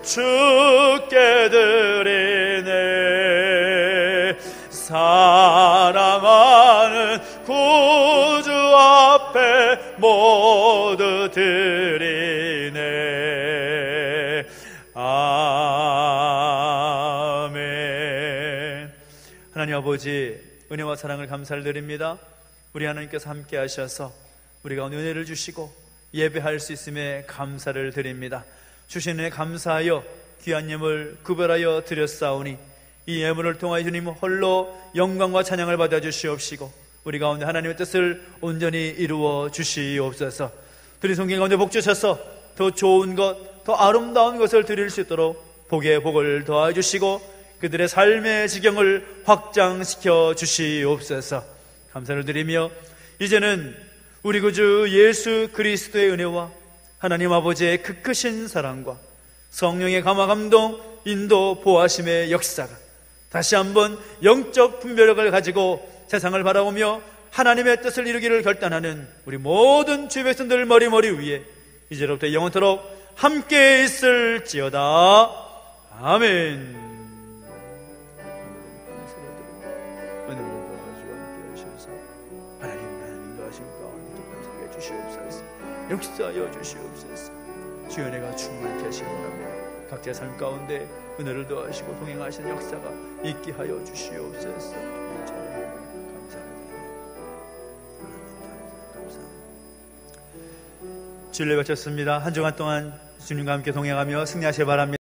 주께 드리네. 사랑하는 구주 앞에 모두 드리네. 아멘. 하나님 아버지, 은혜와 사랑을 감사를 드립니다. 우리 하나님께서 함께 하셔서 우리가 은혜를 주시고 예배할 수 있음에 감사를 드립니다. 주신 은혜 감사하여 귀한 예물 구별하여 드렸사오니 이 예물을 통하여 주님 홀로 영광과 찬양을 받아 주시옵시고 우리 가운데 하나님의 뜻을 온전히 이루어 주시옵소서. 드린 성경 가운데 복 주셔서 더 좋은 것, 더 아름다운 것을 드릴 수 있도록 복에 복을 더하여 주시고 그들의 삶의 지경을 확장시켜 주시옵소서. 감사를 드리며 이제는 우리 구주 예수 그리스도의 은혜와 하나님 아버지의 그 크신 사랑과 성령의 감화 감동, 인도, 보호하심의 역사가 다시 한번 영적 분별력을 가지고 세상을 바라보며 하나님의 뜻을 이루기를 결단하는 우리 모든 주의 백성들 머리 위에 이제로부터 영원토록 함께 있을지어다. 아멘. 오늘도 도와주시고 함께 하셔서 하나님 인도하심 가운데 기쁨 살게 주시옵소서. 역사하여 주시옵소서. 주여 내가 충만케 하시기 바랍니다. 각자의 삶 가운데 은혜를 더하시고 동행하시는 역사가 있게 하여 주시옵소서. 주일을 마쳤습니다. 한 주간 동안 주님과 함께 동행하며 승리하시기 바랍니다.